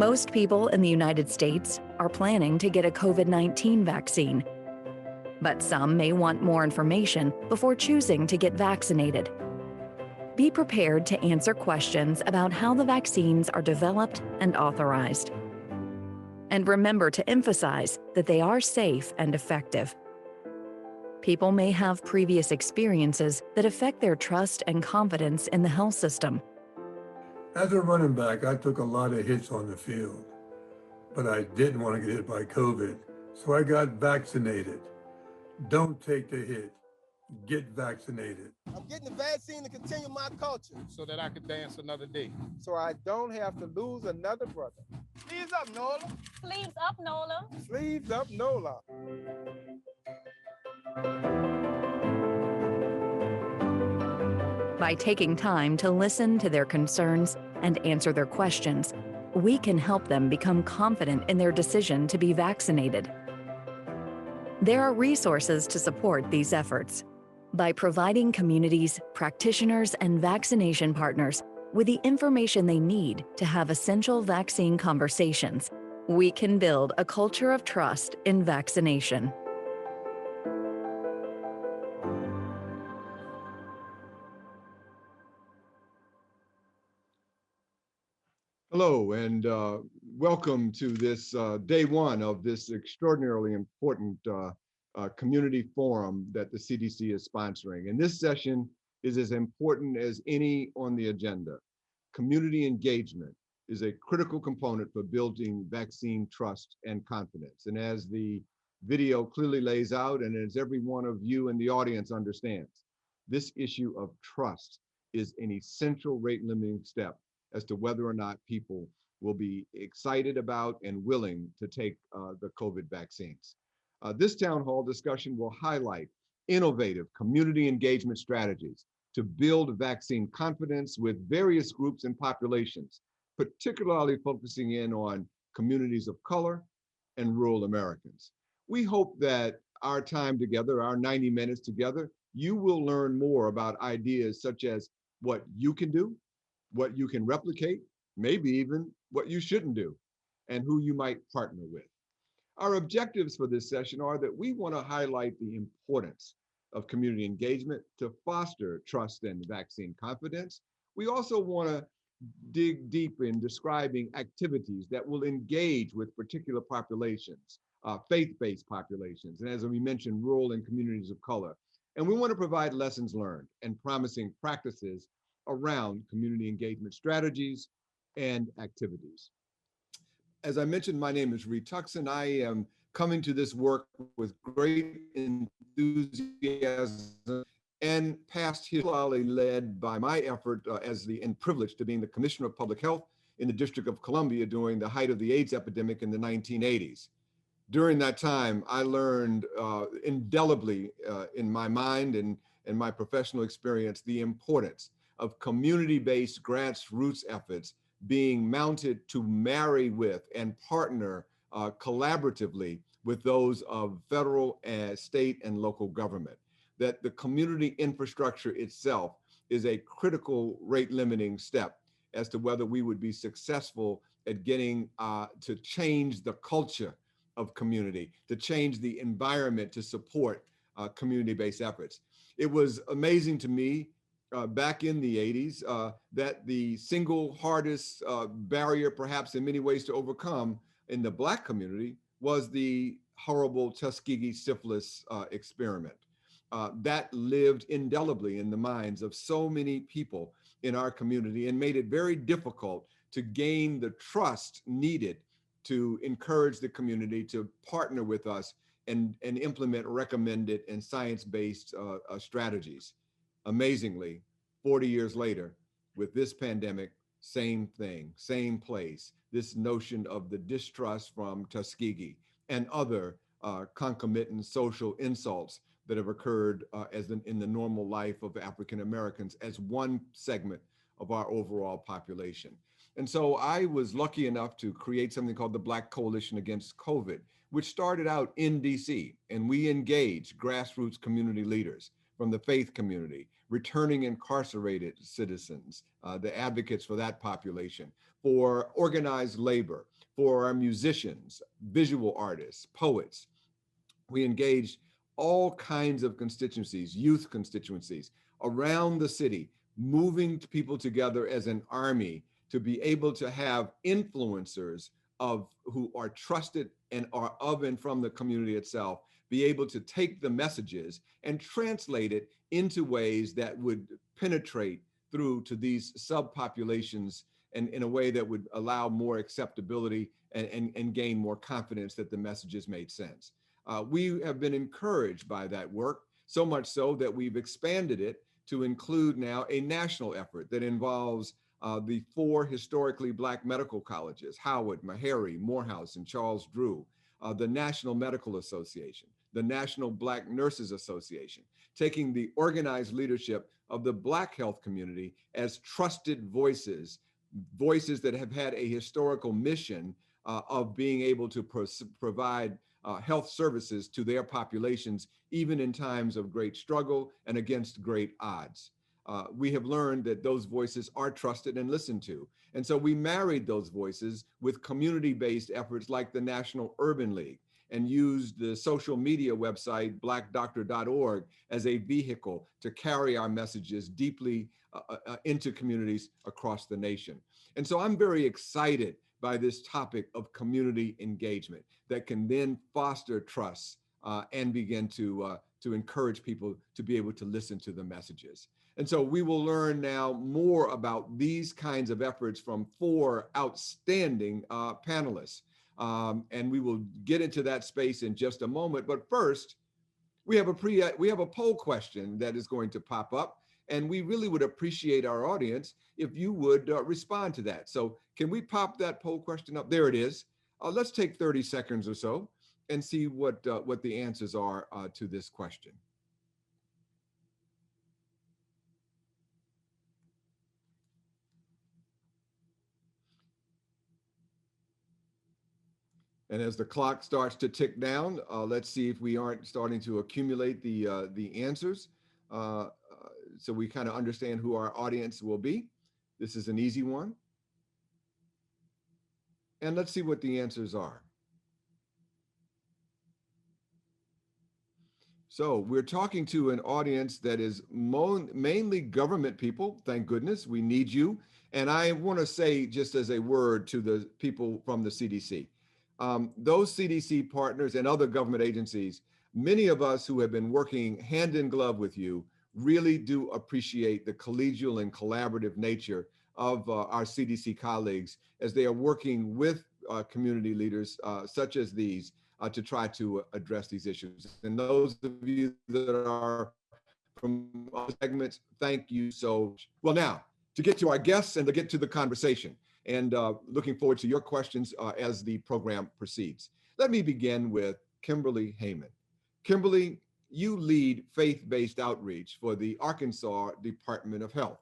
Most people in the United States are planning to get a COVID-19 vaccine, but some may want more information before choosing to get vaccinated. Be prepared to answer questions about how the vaccines are developed and authorized. And remember to emphasize that they are safe and effective. People may have previous experiences that affect their trust and confidence in the health system. As a running back, I took a lot of hits on the field, but I didn't want to get hit by COVID, so I got vaccinated. Don't take the hit. Get vaccinated. I'm getting the vaccine to continue my culture so that I could dance another day. so I don't have to lose another brother. Sleeves up, Nola. Sleeves up, Nola. Sleeves up, Nola. By taking time to listen to their concerns and answer their questions, we can help them become confident in their decision to be vaccinated. There are resources to support these efforts. By providing communities, practitioners, and vaccination partners with the information they need to have essential vaccine conversations, we can build a culture of trust in vaccination. Hello, and welcome to this day one of this extraordinarily important community forum that the CDC is sponsoring. And this session is as important as any on the agenda. Community engagement is a critical component for building vaccine trust and confidence. And as the video clearly lays out, and as every one of you in the audience understands, this issue of trust is an essential rate limiting step as to whether or not people will be excited about and willing to take the COVID vaccines. This town hall discussion will highlight innovative community engagement strategies to build vaccine confidence with various groups and populations, particularly focusing in on communities of color and rural Americans. We hope that our time together, our 90 minutes together, you will learn more about ideas such as what you can do, what you can replicate, maybe even what you shouldn't do, and who you might partner with. Our objectives for this session are that we want to highlight the importance of community engagement to foster trust and vaccine confidence. We also want to dig deep in describing activities that will engage with particular populations, faith-based populations, and as we mentioned, rural and communities of color. And we want to provide lessons learned and promising practices around community engagement strategies and activities. As I mentioned, my name is Reed Tuckson. I am coming to this work with great enthusiasm and past history led by my effort and privilege to being the Commissioner of Public Health in the District of Columbia during the height of the AIDS epidemic in the 1980s. During that time, I learned indelibly in my mind and my professional experience the importance of community-based grassroots efforts being mounted to marry with and partner collaboratively with those of federal, state, and local government. That the community infrastructure itself is a critical rate-limiting step as to whether we would be successful at getting to change the culture of community, to change the environment to support community-based efforts. It was amazing to me back in the 80s, that the single hardest barrier, perhaps in many ways to overcome in the Black community was the horrible Tuskegee syphilis experiment. That lived indelibly in the minds of so many people in our community and made it very difficult to gain the trust needed to encourage the community to partner with us and implement recommended and science-based strategies. Amazingly, 40 years later, with this pandemic, same thing, same place, this notion of the distrust from Tuskegee and other concomitant social insults that have occurred in the normal life of African Americans as one segment of our overall population. And so I was lucky enough to create something called the Black Coalition Against COVID, which started out in DC, and we engaged grassroots community leaders from the faith community, returning incarcerated citizens, the advocates for that population, for organized labor, for our musicians, visual artists, poets. We engaged all kinds of constituencies, youth constituencies around the city, moving people together as an army to be able to have influencers of who are trusted and are of and from the community itself, be able to take the messages and translate it into ways that would penetrate through to these subpopulations and in a way that would allow more acceptability and gain more confidence that the messages made sense. We have been encouraged by that work, so much so that we've expanded it to include now a national effort that involves the 4 historically Black medical colleges, Howard, Meharry, Morehouse, and Charles Drew, the National Medical Association, the National Black Nurses Association, taking the organized leadership of the Black health community as trusted voices, voices that have had a historical mission of being able to provide health services to their populations, even in times of great struggle and against great odds. We have learned that those voices are trusted and listened to. And so we married those voices with community-based efforts like the National Urban League and used the social media website, blackdoctor.org, as a vehicle to carry our messages deeply into communities across the nation. And so I'm very excited by this topic of community engagement that can then foster trust and begin to encourage people to be able to listen to the messages. And so we will learn now more about these kinds of efforts from 4 outstanding panelists. And we will get into that space in just a moment. But first, we have a poll question that is going to pop up. And we really would appreciate our audience if you would respond to that. So can we pop that poll question up? There it is. Let's take 30 seconds or so and see what the answers are to this question. And as the clock starts to tick down, let's see if we aren't starting to accumulate the answers. So we kind of understand who our audience will be. This is an easy one. And let's see what the answers are. So we're talking to an audience that is mainly government people. Thank goodness, we need you. And I want to say, just as a word to the people from the CDC, those CDC partners and other government agencies, many of us who have been working hand in glove with you really do appreciate the collegial and collaborative nature of our CDC colleagues as they are working with community leaders such as these to try to address these issues. And those of you that are from other segments, thank you so much. Well, now, to get to our guests and to get to the conversation, and looking forward to your questions as the program proceeds. Let me begin with Kimberly Heyman. Kimberly, you lead faith-based outreach for the Arkansas Department of Health.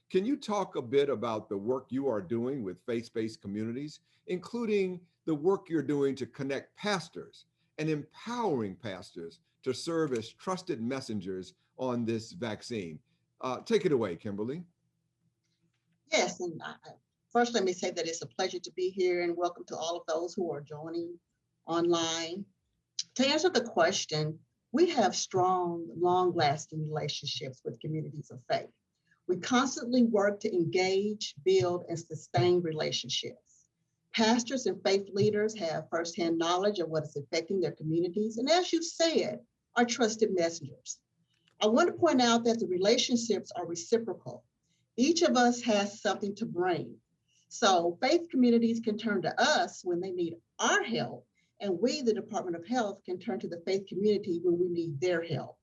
Can you talk a bit about the work you are doing with faith-based communities, including the work you're doing to connect pastors and empowering pastors to serve as trusted messengers on this vaccine? Take it away, Kimberly. Yes, and first let me say that it's a pleasure to be here and welcome to all of those who are joining online. To answer the question, we have strong, long-lasting relationships with communities of faith. We constantly work to engage, build, and sustain relationships. Pastors and faith leaders have firsthand knowledge of what is affecting their communities, and as you said, are trusted messengers. I want to point out that the relationships are reciprocal. Each of us has something to bring. So faith communities can turn to us when they need our help, and we, the Department of Health, can turn to the faith community when we need their help.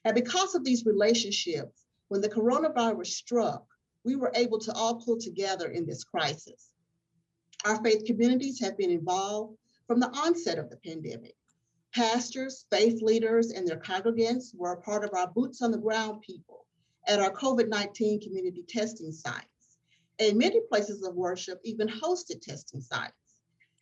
And because of these relationships, when the coronavirus struck, we were able to all pull together in this crisis. Our faith communities have been involved from the onset of the pandemic. Pastors, faith leaders, and their congregants were a part of our boots on the ground people at our COVID-19 community testing sites. And many places of worship even hosted testing sites.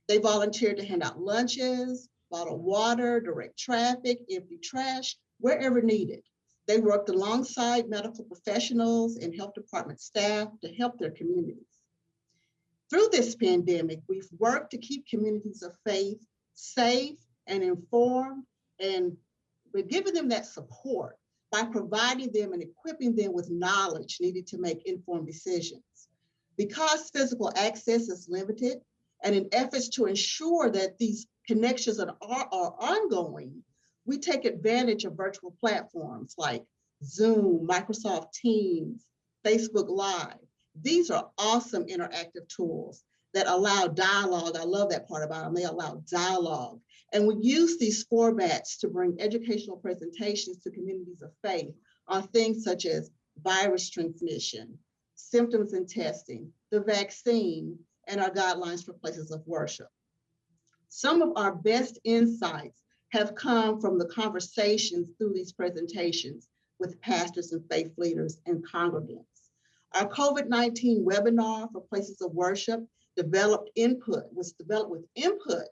They volunteered to hand out lunches, bottled water, direct traffic, empty trash, wherever needed. They worked alongside medical professionals and health department staff to help their communities. Through this pandemic, we've worked to keep communities of faith safe and informed, and we're giving them that support by providing them and equipping them with knowledge needed to make informed decisions. Because physical access is limited, and in efforts to ensure that these connections are ongoing, we take advantage of virtual platforms like Zoom, Microsoft Teams, Facebook Live. These are awesome interactive tools that allow dialogue. I love that part about them. They allow dialogue. And we use these formats to bring educational presentations to communities of faith on things such as virus transmission, symptoms and testing, the vaccine, and our guidelines for places of worship. Some of our best insights have come from the conversations through these presentations with pastors and faith leaders and congregants. Our COVID-19 webinar for places of worship was developed with input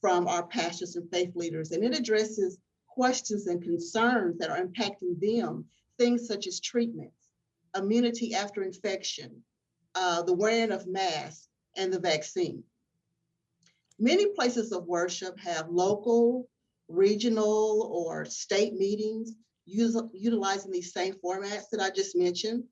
from our pastors and faith leaders, and it addresses questions and concerns that are impacting them, things such as treatments, immunity after infection, the wearing of masks, and the vaccine. Many places of worship have local, regional, or state meetings utilizing these same formats that I just mentioned.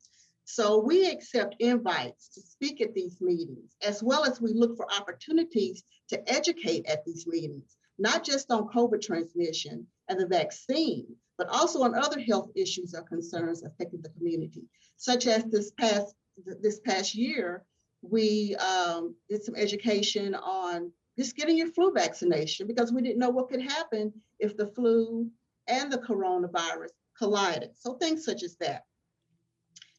So we accept invites to speak at these meetings, as well as we look for opportunities to educate at these meetings, not just on COVID transmission and the vaccine, but also on other health issues or concerns affecting the community, such as this past year, we did some education on just getting your flu vaccination, because we didn't know what could happen if the flu and the coronavirus collided. So things such as that.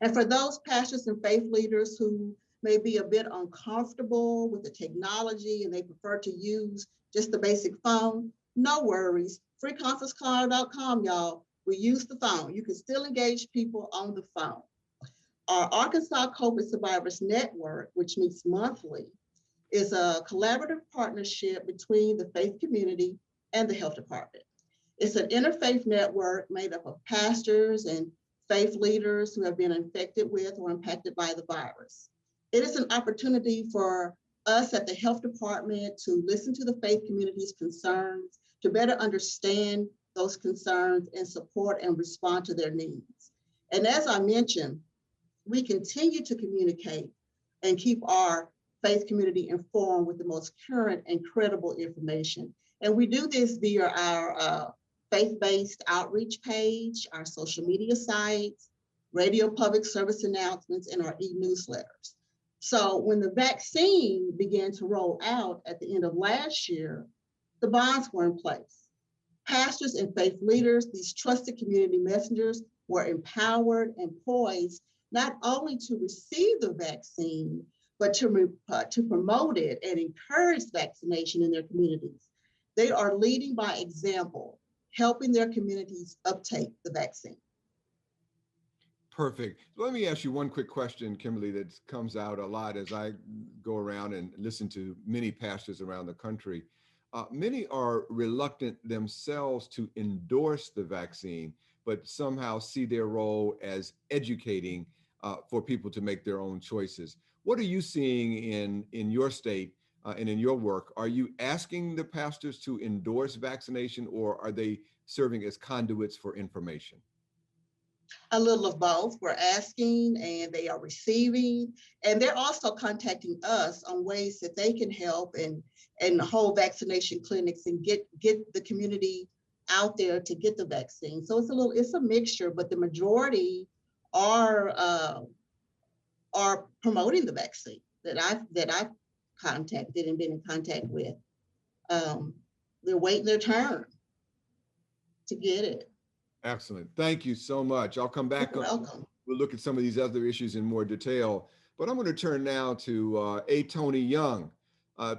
And for those pastors and faith leaders who may be a bit uncomfortable with the technology and they prefer to use just the basic phone, no worries. freeconferencecall.com, y'all. We use the phone. You can still engage people on the phone. Our Arkansas COVID Survivors Network, which meets monthly, is a collaborative partnership between the faith community and the health department. It's an interfaith network made up of pastors and faith leaders who have been infected with or impacted by the virus. It is an opportunity for us at the health department to listen to the faith community's concerns, to better understand those concerns and support and respond to their needs. And as I mentioned, we continue to communicate and keep our faith community informed with the most current and credible information. And we do this via our faith-based outreach page, our social media sites, radio public service announcements, and our e-newsletters. So when the vaccine began to roll out at the end of last year, the bonds were in place. Pastors and faith leaders, these trusted community messengers, were empowered and poised not only to receive the vaccine, but to promote it and encourage vaccination in their communities. They are leading by example, helping their communities uptake the vaccine. Perfect. Let me ask you one quick question, Kimberly, that comes out a lot as I go around and listen to many pastors around the country. Many are reluctant themselves to endorse the vaccine, but somehow see their role as educating for people to make their own choices. What are you seeing in your state and in your work? Are you asking the pastors to endorse vaccination, or are they serving as conduits for information? A little of both. We're asking and they are receiving, and they're also contacting us on ways that they can help and hold vaccination clinics and get the community out there to get the vaccine. So it's a mixture, but the majority are promoting the vaccine that I've contacted and been in contact with. They're waiting their turn to get it. Excellent. Thank you so much. I'll come back. You're welcome. We'll look at some of these other issues in more detail, but I'm going to turn now to Tony Young.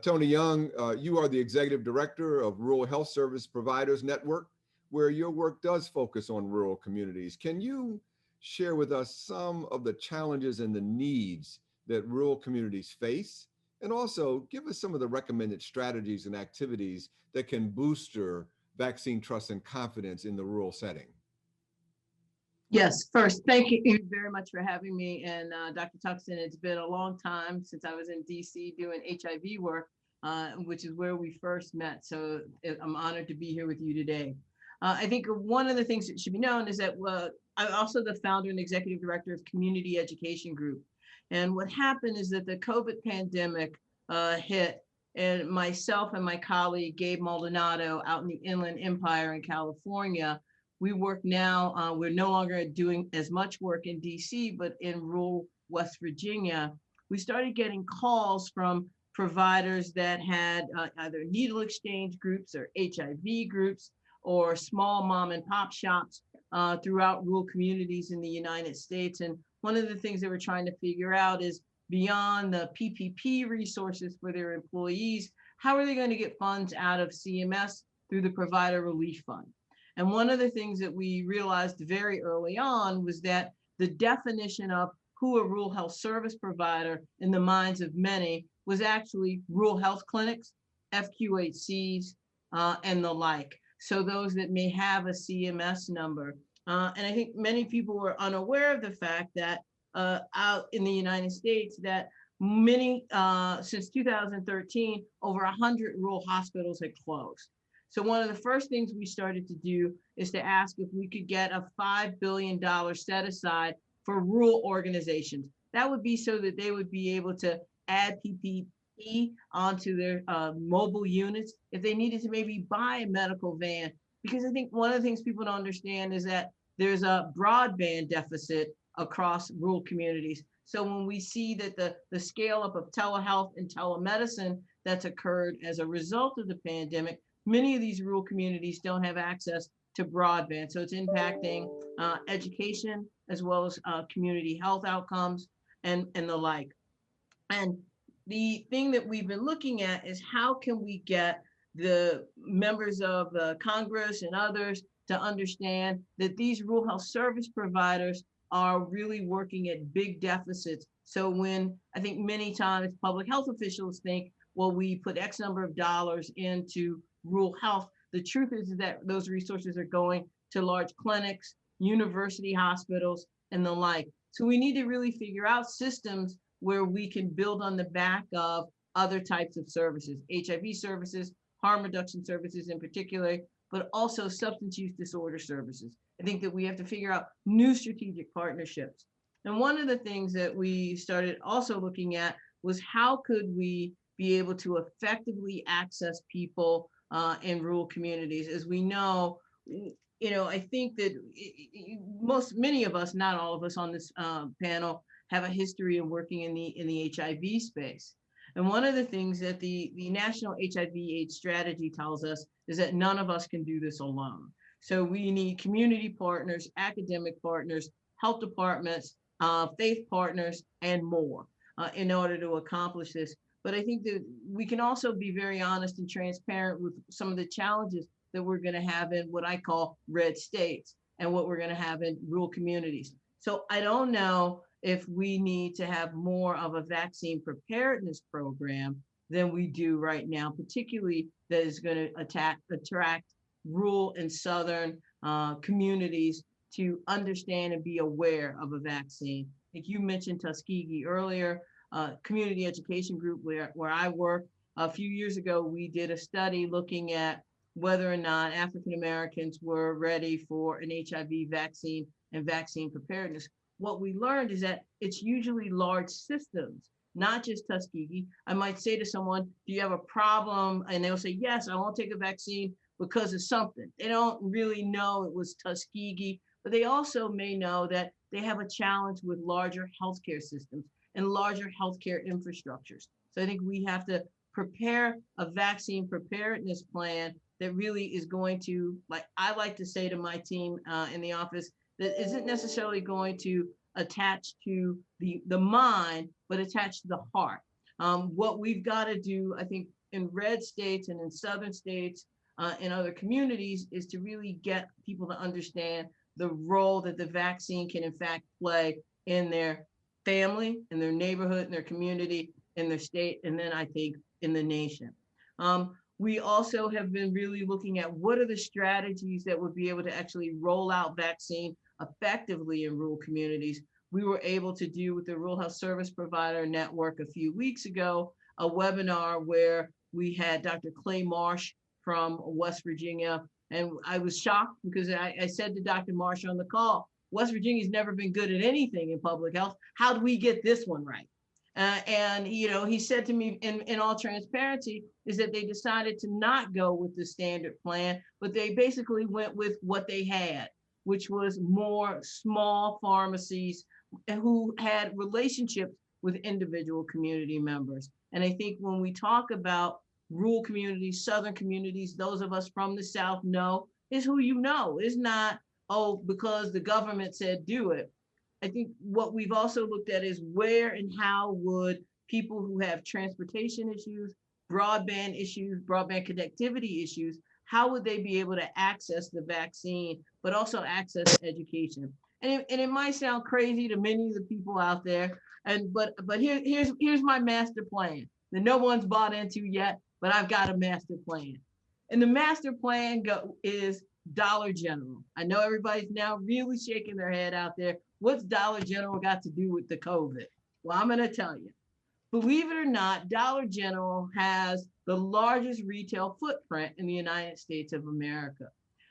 Tony Young, you are the Executive Director of Rural Health Service Providers Network, where your work does focus on rural communities. Can you share with us some of the challenges and the needs that rural communities face? And also give us some of the recommended strategies and activities that can boost vaccine trust and confidence in the rural setting. Yes, first, thank you very much for having me. And Dr. Tuxton, it's been a long time since I was in DC doing HIV work, which is where we first met. So I'm honored to be here with you today. I think one of the things that should be known is that I'm also the founder and executive director of Community Education Group. And what happened is that the COVID pandemic hit, and myself and my colleague, Gabe Maldonado, out in the Inland Empire in California, we work now, we're no longer doing as much work in DC, but in rural West Virginia. We started getting calls from providers that had either needle exchange groups or HIV groups or small mom and pop shops throughout rural communities in the United States. And one of the things that we're trying to figure out is, beyond the PPP resources for their employees, how are they going to get funds out of CMS through the Provider Relief Fund? And one of the things that we realized very early on was that the definition of who a rural health service provider in the minds of many was actually rural health clinics, FQHCs, and the like. So those that may have a CMS number. And I think many people were unaware of the fact that out in the United States, that many, since 2013, over 100 rural hospitals had closed. So one of the first things we started to do is to ask if we could get a $5 billion set aside for rural organizations. That would be so that they would be able to add PPE onto their mobile units if they needed to maybe buy a medical van. Because I think one of the things people don't understand is that there's a broadband deficit across rural communities. So when we see that the scale up of telehealth and telemedicine that's occurred as a result of the pandemic, many of these rural communities don't have access to broadband. So it's impacting education as well as community health outcomes and the like. And the thing that we've been looking at is, how can we get the members of the Congress and others to understand that these rural health service providers are really working at big deficits. So when I think many times public health officials think, well, we put X number of dollars into rural health, the truth is that those resources are going to large clinics, university hospitals, and the like. So we need to really figure out systems where we can build on the back of other types of services, HIV services, harm reduction services in particular, but also substance use disorder services. I think that we have to figure out new strategic partnerships. And one of the things that we started also looking at was, how could we be able to effectively access people in rural communities? As we know, I think that many of us, not all of us on this panel, have a history of working in the HIV space. And one of the things that the National HIV/AIDS Strategy tells us is that none of us can do this alone. So we need community partners, academic partners, health departments, faith partners, and more in order to accomplish this. But I think that we can also be very honest and transparent with some of the challenges that we're going to have in what I call red states and what we're going to have in rural communities. So I don't know if we need to have more of a vaccine preparedness program than we do right now, particularly that is going to attract rural and southern communities to understand and be aware of a vaccine. I think you mentioned Tuskegee earlier. Community education group where I work, a few years ago, we did a study looking at whether or not African Americans were ready for an HIV vaccine and vaccine preparedness. What we learned is that it's usually large systems, not just Tuskegee. I might say to someone, do you have a problem? And they'll say, yes, I won't take a vaccine because of something. They don't really know it was Tuskegee, but they also may know that they have a challenge with larger healthcare systems and larger healthcare infrastructures. So I think we have to prepare a vaccine preparedness plan that really is going to, like I like to say to my team in the office, that isn't necessarily going to attach to the mind, but attach to the heart. What we've got to do, I think, in red states and in southern states, in other communities, is to really get people to understand the role that the vaccine can in fact play in their family, in their neighborhood, in their community, in their state, and then I think in the nation. We also have been really looking at what are the strategies that would be able to actually roll out vaccine effectively in rural communities. We were able to do with the Rural Health Service Provider Network a few weeks ago, a webinar where we had Dr. Clay Marsh from West Virginia. And I was shocked because I said to Dr. Marsh on the call, West Virginia's never been good at anything in public health. How do we get this one right? And he said to me in all transparency is that they decided to not go with the standard plan, but they basically went with what they had, which was more small pharmacies who had relationships with individual community members. And I think when we talk about rural communities, Southern communities, those of us from the South know is who you know. It's not, oh, because the government said do it. I think what we've also looked at is where and how would people who have transportation issues, broadband issues, broadband connectivity issues, how would they be able to access the vaccine, but also access education? And it might sound crazy to many of the people out there, but here's my master plan that no one's bought into yet, but I've got a master plan. And the master plan is Dollar General. I know everybody's now really shaking their head out there. What's Dollar General got to do with the COVID? Well, I'm going to tell you. Believe it or not, Dollar General has the largest retail footprint in the United States of America.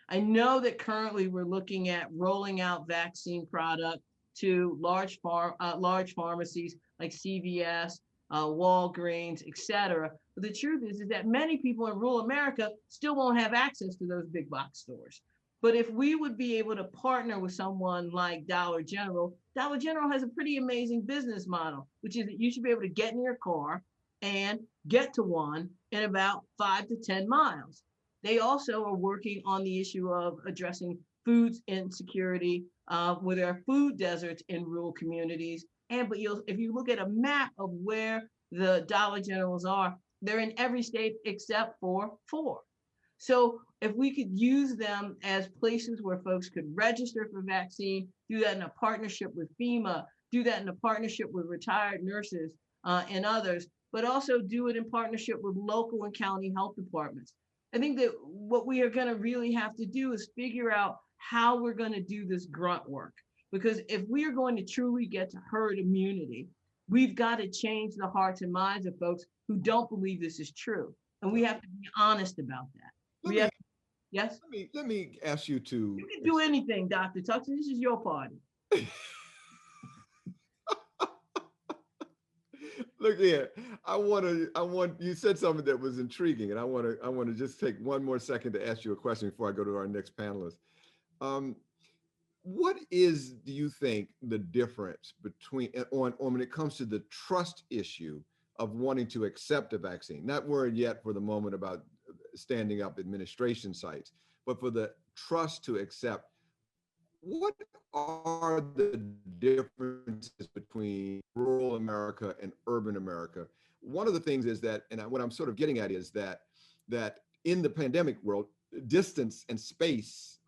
I know that currently we're looking at rolling out vaccine product to large pharmacies like CVS, Walgreens, et cetera. But the truth is that many people in rural America still won't have access to those big box stores. But if we would be able to partner with someone like Dollar General has a pretty amazing business model, which is that you should be able to get in your car and get to one in about 5 to 10 miles. They also are working on the issue of addressing food insecurity with our food deserts in rural communities. But if you look at a map of where the Dollar Generals are, they're in every state except for 4. So if we could use them as places where folks could register for vaccine, do that in a partnership with FEMA, do that in a partnership with retired nurses and others, but also do it in partnership with local and county health departments. I think that what we are going to really have to do is figure out how we're going to do this grunt work. Because if we are going to truly get to herd immunity, we've got to change the hearts and minds of folks who don't believe this is true. And we have to be honest about that. Yes? Let me ask you to. You can do anything, Dr. Tuxton. This is your party. Look here, you said something that was intriguing, and I want to just take one more second to ask you a question before I go to our next panelist. What is, do you think, the difference between when it comes to the trust issue of wanting to accept a vaccine? Not worried yet for the moment about standing up administration sites, but for the trust to accept. What are the differences between rural America and urban America? One of the things is that, and what I'm sort of getting at is that in the pandemic world, distance and space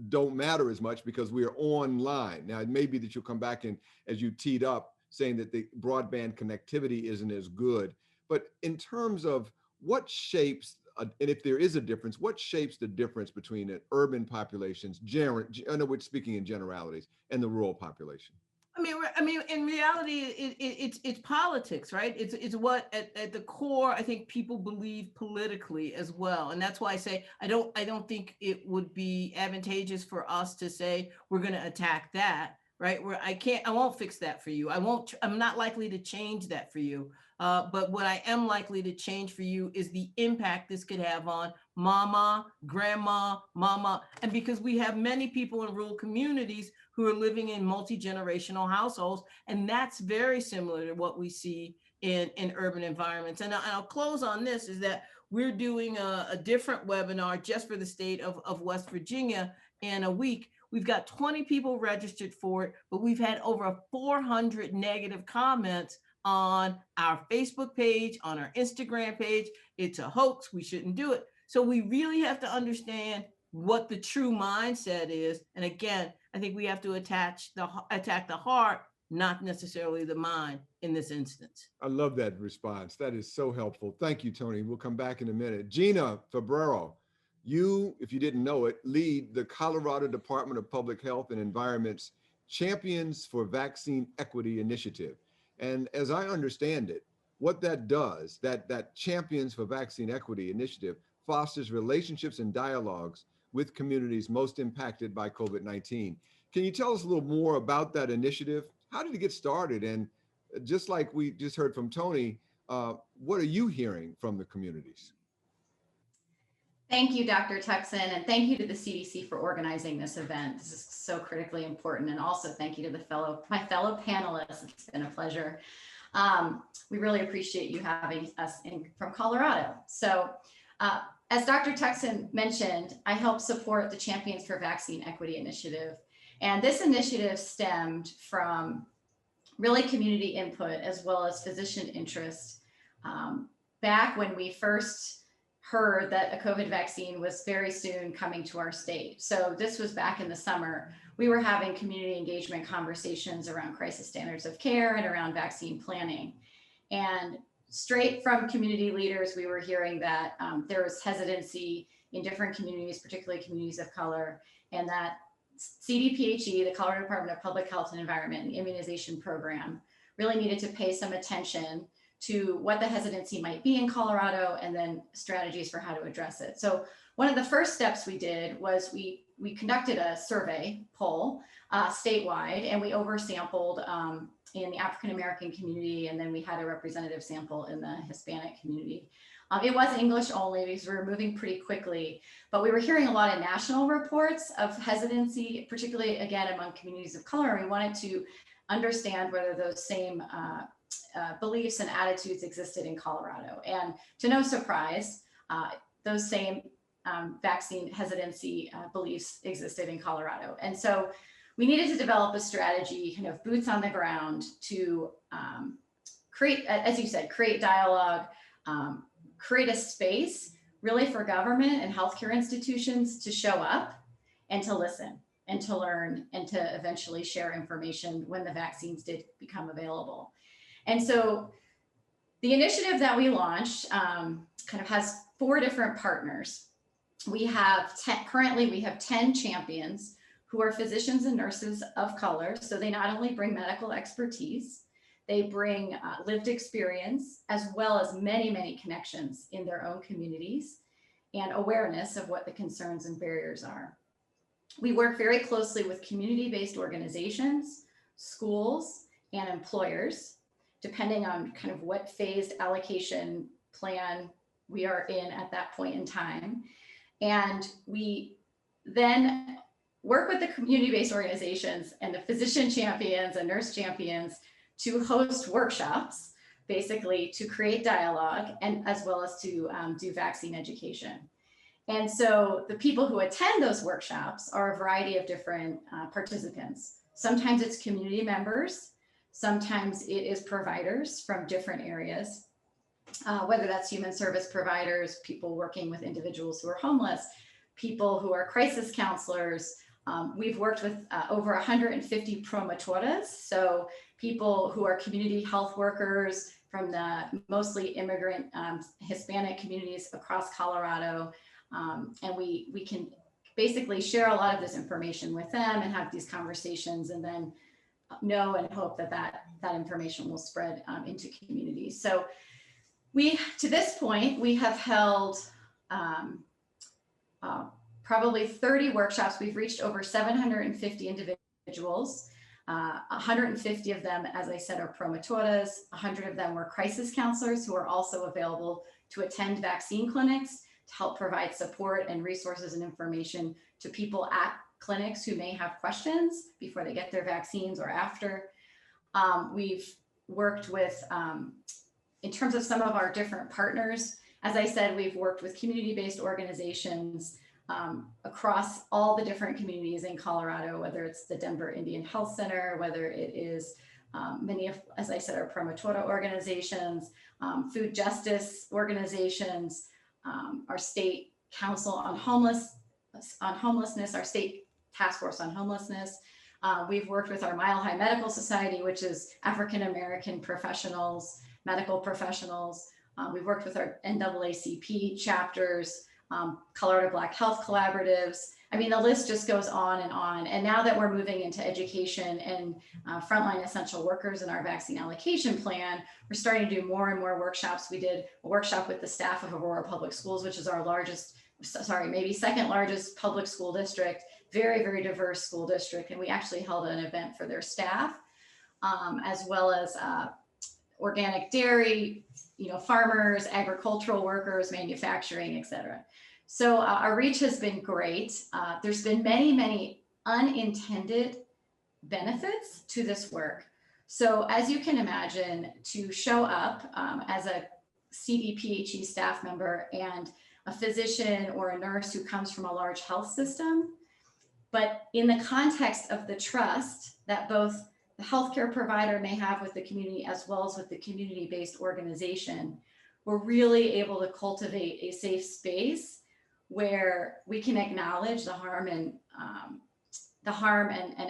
don't matter as much because we are online. Now, it may be that you'll come back and, as you teed up, saying that the broadband connectivity isn't as good. But in terms of what shapes, and if there is a difference, what shapes the difference between an urban populations, I know we're speaking in generalities, and the rural population? I mean, in reality, it's politics, right? It's what at the core, I think people believe politically as well, and that's why I say I don't think it would be advantageous for us to say we're going to attack that, right? Where I won't fix that for you. I'm not likely to change that for you. But what I am likely to change for you is the impact this could have on mama, grandma, mama, and because we have many people in rural communities who are living in multi-generational households, and that's very similar to what we see in urban environments. And I'll close on this, is that we're doing a different webinar just for the state of West Virginia in a week. We've got 20 people registered for it, but we've had over 400 negative comments on our Facebook page, on our Instagram page. It's a hoax, we shouldn't do it. So we really have to understand what the true mindset is. And again, I think we have to attack the heart, not necessarily the mind in this instance. I love that response. That is so helpful. Thank you, Tony. We'll come back in a minute. Gina Fabrero, You, if you didn't know it, lead the Colorado Department of Public Health and Environment's Champions for Vaccine Equity Initiative. And as I understand it, what that does, that Champions for Vaccine Equity Initiative fosters relationships and dialogues with communities most impacted by COVID-19. Can you tell us a little more about that initiative? How did it get started? And just like we just heard from Tony, what are you hearing from the communities? Thank you, Dr. Tuxen, and thank you to the CDC for organizing this event. This is so critically important. And also thank you to my fellow panelists. It's been a pleasure. We really appreciate you having us from Colorado. So as Dr. Tuxen mentioned, I help support the Champions for Vaccine Equity Initiative. And this initiative stemmed from really community input as well as physician interest. Back when we first heard that a COVID vaccine was very soon coming to our state. So this was back in the summer. We were having community engagement conversations around crisis standards of care and around vaccine planning. And straight from community leaders, we were hearing that there was hesitancy in different communities, particularly communities of color, and that CDPHE, the Colorado Department of Public Health and Environment, and Immunization Program really needed to pay some attention to what the hesitancy might be in Colorado and then strategies for how to address it. So one of the first steps we did was we conducted a survey poll statewide, and we oversampled in the African-American community, and then we had a representative sample in the Hispanic community. It was English only because we were moving pretty quickly, but we were hearing a lot of national reports of hesitancy, particularly again among communities of color. And we wanted to understand whether those same beliefs and attitudes existed in Colorado. And to no surprise, those same vaccine hesitancy beliefs existed in Colorado. And so we needed to develop a strategy, kind of boots on the ground, to create, as you said, create dialogue, create a space really for government and healthcare institutions to show up and to listen and to learn and to eventually share information when the vaccines did become available. And so the initiative that we launched kind of has 4 different partners. We have currently we have 10 champions who are physicians and nurses of color. So they not only bring medical expertise, they bring lived experience, as well as many, many connections in their own communities and awareness of what the concerns and barriers are. We work very closely with community-based organizations, schools, and employers, depending on kind of what phased allocation plan we are in at that point in time. And we then work with the community-based organizations and the physician champions and nurse champions to host workshops, basically to create dialogue, and as well as to do vaccine education. And so the people who attend those workshops are a variety of different participants. Sometimes it's community members, sometimes it is providers from different areas, whether that's human service providers, people working with individuals who are homeless, people who are crisis counselors. We've worked with over 150 promotoras, so people who are community health workers from the mostly immigrant Hispanic communities across Colorado. And we can basically share a lot of this information with them and have these conversations, and then know and hope that that information will spread into communities. So to this point, we have held probably 30 workshops. We've reached over 750 individuals. 150 of them, as I said, are promotoras. 100 of them were crisis counselors who are also available to attend vaccine clinics to help provide support and resources and information to people at clinics who may have questions before they get their vaccines or after. We've worked with, in terms of some of our different partners, as I said, we've worked with community-based organizations across all the different communities in Colorado, whether it's the Denver Indian Health Center, whether it is many of, as I said, our promotora organizations, food justice organizations, our state council on homelessness, our state task force on homelessness. We've worked with our Mile High Medical Society, which is African-American professionals, medical professionals. We've worked with our NAACP chapters, Colorado Black Health Collaboratives. I mean, the list just goes on and on. And now that we're moving into education and frontline essential workers in our vaccine allocation plan, we're starting to do more and more workshops. We did a workshop with the staff of Aurora Public Schools, which is our largest, sorry, maybe second largest public school district, very, very diverse school district. And we actually held an event for their staff, as well as organic dairy, farmers, agricultural workers, manufacturing, et cetera. So our reach has been great. There's been many, many unintended benefits to this work. So as you can imagine, to show up as a CDPHE staff member and a physician or a nurse who comes from a large health system, but in the context of the trust that both the healthcare provider may have with the community as well as with the community-based organization, we're really able to cultivate a safe space where we can acknowledge the harm and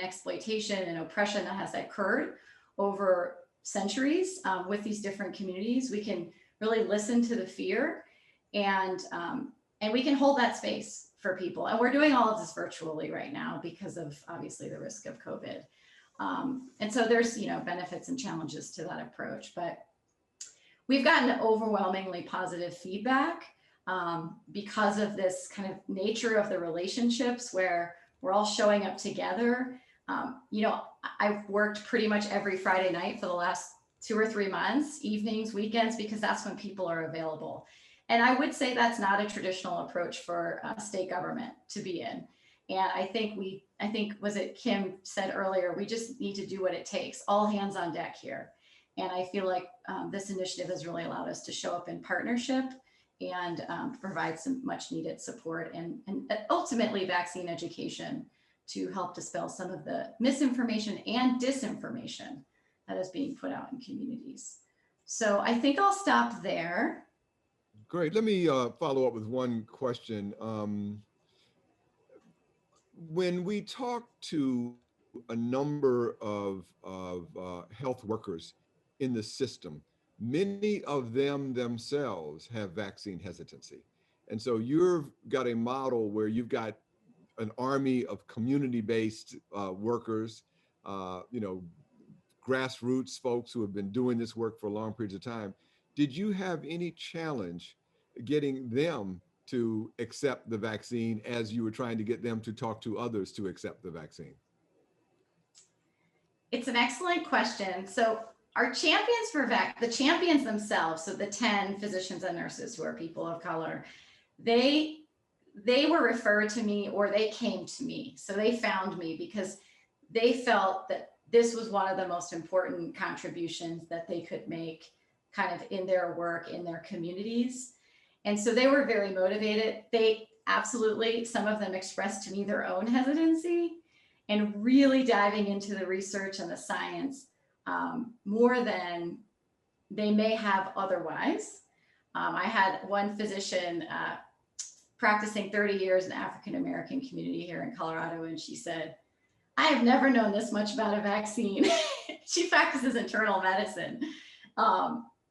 exploitation and oppression that has occurred over centuries with these different communities. We can really listen to the fear, and we can hold that space for people. And we're doing all of this virtually right now because of obviously the risk of COVID. And so there's benefits and challenges to that approach, but we've gotten overwhelmingly positive feedback because of this kind of nature of the relationships where we're all showing up together. I've worked pretty much every Friday night for the last 2 or 3 months, evenings, weekends, because that's when people are available. And I would say that's not a traditional approach for state government to be in. And I think was it Kim said earlier, we just need to do what it takes, all hands on deck here. And I feel like this initiative has really allowed us to show up in partnership and provide some much needed support and ultimately vaccine education to help dispel some of the misinformation and disinformation that is being put out in communities. So I think I'll stop there. Great. Let me follow up with one question. When we talk to a number of health workers in the system, many of them themselves have vaccine hesitancy. And so you've got a model where you've got an army of community-based workers, grassroots folks who have been doing this work for long periods of time. Did you have any challenge getting them to accept the vaccine as you were trying to get them to talk to others to accept the vaccine? It's an excellent question. So our champions for the champions themselves, so the 10 physicians and nurses who are people of color, they were referred to me or they came to me. So they found me because they felt that this was one of the most important contributions that they could make kind of in their work, in their communities. And so they were very motivated. They absolutely, some of them expressed to me their own hesitancy and really diving into the research and the science more than they may have otherwise. I had one physician practicing 30 years in the African-American community here in Colorado, and she said, I have never known this much about a vaccine. She practices internal medicine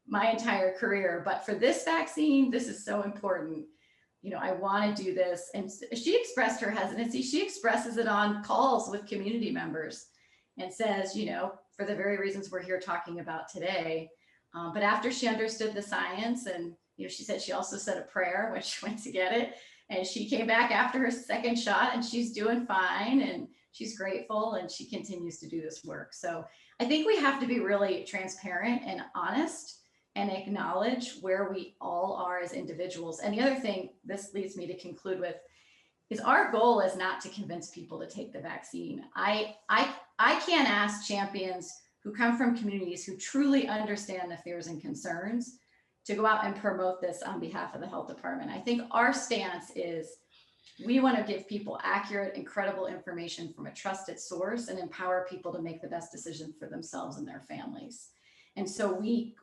my entire career, but for this vaccine, this is so important. I want to do this. And she expressed her hesitancy. She expresses it on calls with community members and says, for the very reasons we're here talking about today. But after she understood the science and, she said she also said a prayer when she went to get it. And she came back after her second shot and she's doing fine and she's grateful and she continues to do this work. So I think we have to be really transparent and honest and acknowledge where we all are as individuals. And the other thing this leads me to conclude with is our goal is not to convince people to take the vaccine. I can't ask champions who come from communities who truly understand the fears and concerns to go out and promote this on behalf of the health department. I think our stance is we want to give people accurate and credible information from a trusted source and empower people to make the best decision for themselves and their families. And so we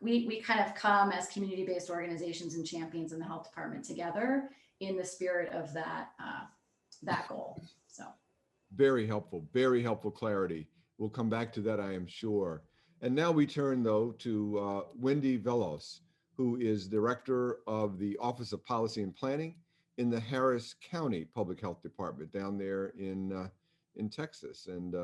kind of come as community-based organizations and champions in the health department together in the spirit of that goal. So very helpful clarity. We'll come back to that, I am sure. And now we turn though to Wendy Velos, who is Director of the Office of Policy and Planning in the Harris County Public Health Department down there in Texas. And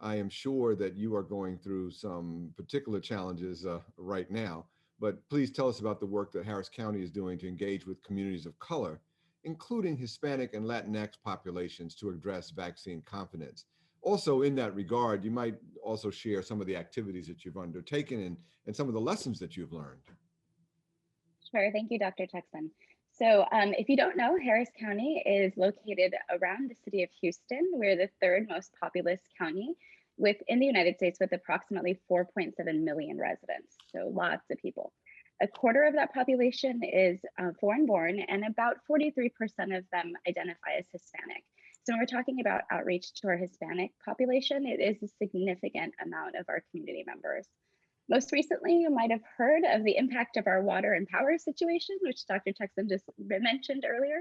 I am sure that you are going through some particular challenges right now, but please tell us about the work that Harris County is doing to engage with communities of color, including Hispanic and Latinx populations, to address vaccine confidence. Also, in that regard, you might also share some of the activities that you've undertaken and some of the lessons that you've learned. Sure. Thank you, Dr. Texan. So if you don't know, Harris County is located around the city of Houston. We're the third most populous county within the United States with approximately 4.7 million residents. So lots of people. A quarter of that population is foreign born, and about 43% of them identify as Hispanic. So when we're talking about outreach to our Hispanic population, it is a significant amount of our community members. Most recently, you might have heard of the impact of our water and power situation, which Dr. Texan just mentioned earlier.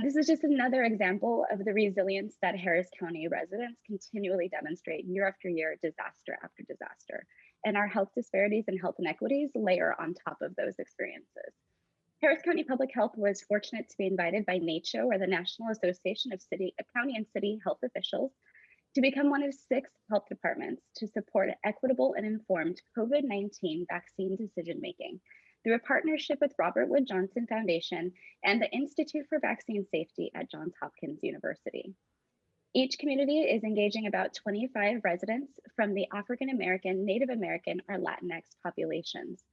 This is just another example of the resilience that Harris County residents continually demonstrate year after year, disaster after disaster. And our health disparities and health inequities layer on top of those experiences. Harris County Public Health was fortunate to be invited by NACCHO, or the National Association of County and City Health Officials, to become one of 6 health departments to support equitable and informed COVID-19 vaccine decision-making through a partnership with Robert Wood Johnson Foundation and the Institute for Vaccine Safety at Johns Hopkins University. Each community is engaging about 25 residents from the African American, Native American, or Latinx populations.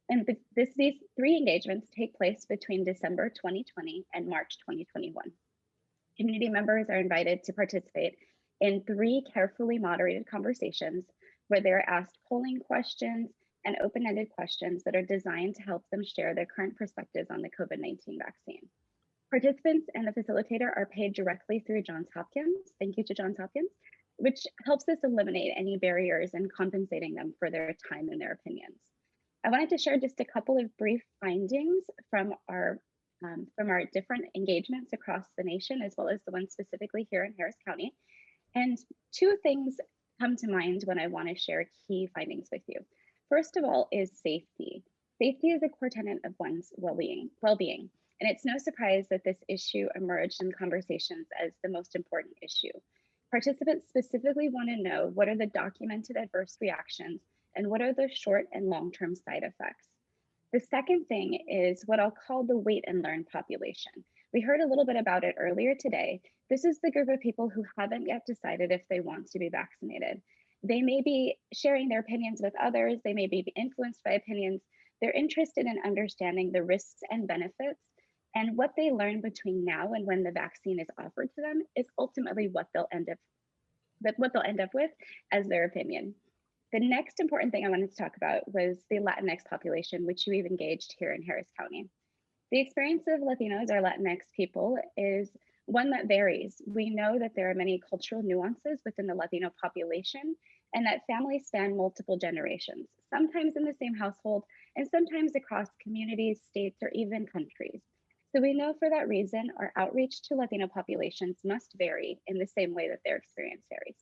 And these 3 engagements take place between December 2020 and March 2021. Community members are invited to participate in 3 carefully moderated conversations where they're asked polling questions and open-ended questions that are designed to help them share their current perspectives on the COVID-19 vaccine. Participants and the facilitator are paid directly through Johns Hopkins. Thank you to Johns Hopkins, which helps us eliminate any barriers in compensating them for their time and their opinions. I wanted to share just a couple of brief findings from our different engagements across the nation, as well as the one specifically here in Harris County. And 2 things come to mind when I want to share key findings with you. First of all is safety. Safety is a core tenet of one's well-being. And it's no surprise that this issue emerged in conversations as the most important issue. Participants specifically want to know what are the documented adverse reactions and what are the short and long-term side effects. The second thing is what I'll call the wait and learn population. We heard a little bit about it earlier today. This is the group of people who haven't yet decided if they want to be vaccinated. They may be sharing their opinions with others. They may be influenced by opinions. They're interested in understanding the risks and benefits, and what they learn between now and when the vaccine is offered to them is ultimately what they'll end up with as their opinion. The next important thing I wanted to talk about was the Latinx population, which we've engaged here in Harris County. The experience of Latinos or Latinx people is one that varies. We know that there are many cultural nuances within the Latino population, and that families span multiple generations, sometimes in the same household, and sometimes across communities, states, or even countries. So we know for that reason, our outreach to Latino populations must vary in the same way that their experience varies.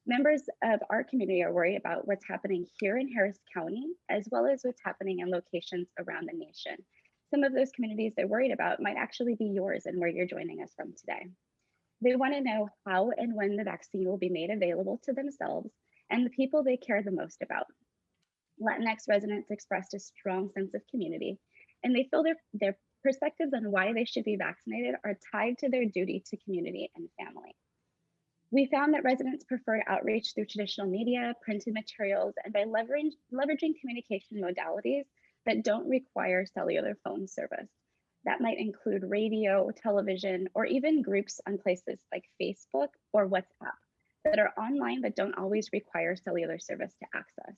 Members of our community are worried about what's happening here in Harris County, as well as what's happening in locations around the nation. Some of those communities they're worried about might actually be yours and where you're joining us from today. They want to know how and when the vaccine will be made available to themselves and the people they care the most about. Latinx residents expressed a strong sense of community, and they feel their perspectives on why they should be vaccinated are tied to their duty to community and family. We found that residents prefer outreach through traditional media, printed materials, and by leveraging communication modalities that don't require cellular phone service. That might include radio, television, or even groups on places like Facebook or WhatsApp that are online but don't always require cellular service to access.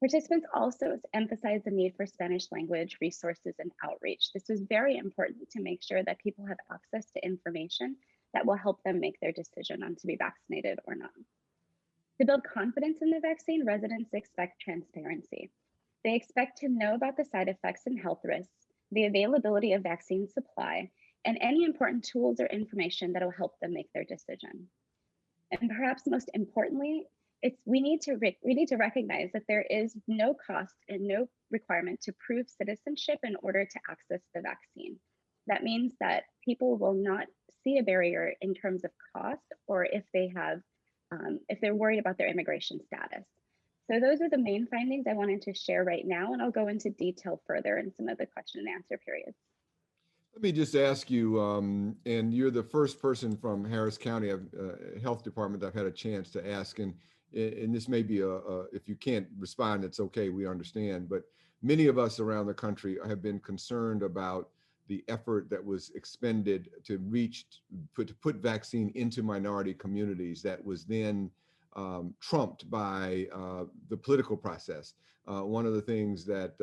Participants also emphasized the need for Spanish language resources and outreach. This was very important to make sure that people have access to information that will help them make their decision on to be vaccinated or not. To build confidence in the vaccine, residents expect transparency. They expect to know about the side effects and health risks, the availability of vaccine supply, and any important tools or information that will help them make their decision. And perhaps most importantly, we need to recognize that there is no cost and no requirement to prove citizenship in order to access the vaccine. That means that people will not see a barrier in terms of cost or if they're worried about their immigration status. So those are the main findings I wanted to share right now, and I'll go into detail further in some of the question and answer periods. Let me just ask you, and you're the first person from Harris County Health Department I've had a chance to ask, and this may be if you can't respond, it's okay, we understand, but many of us around the country have been concerned about the effort that was expended to put vaccine into minority communities that was then trumped by the political process. One of the things that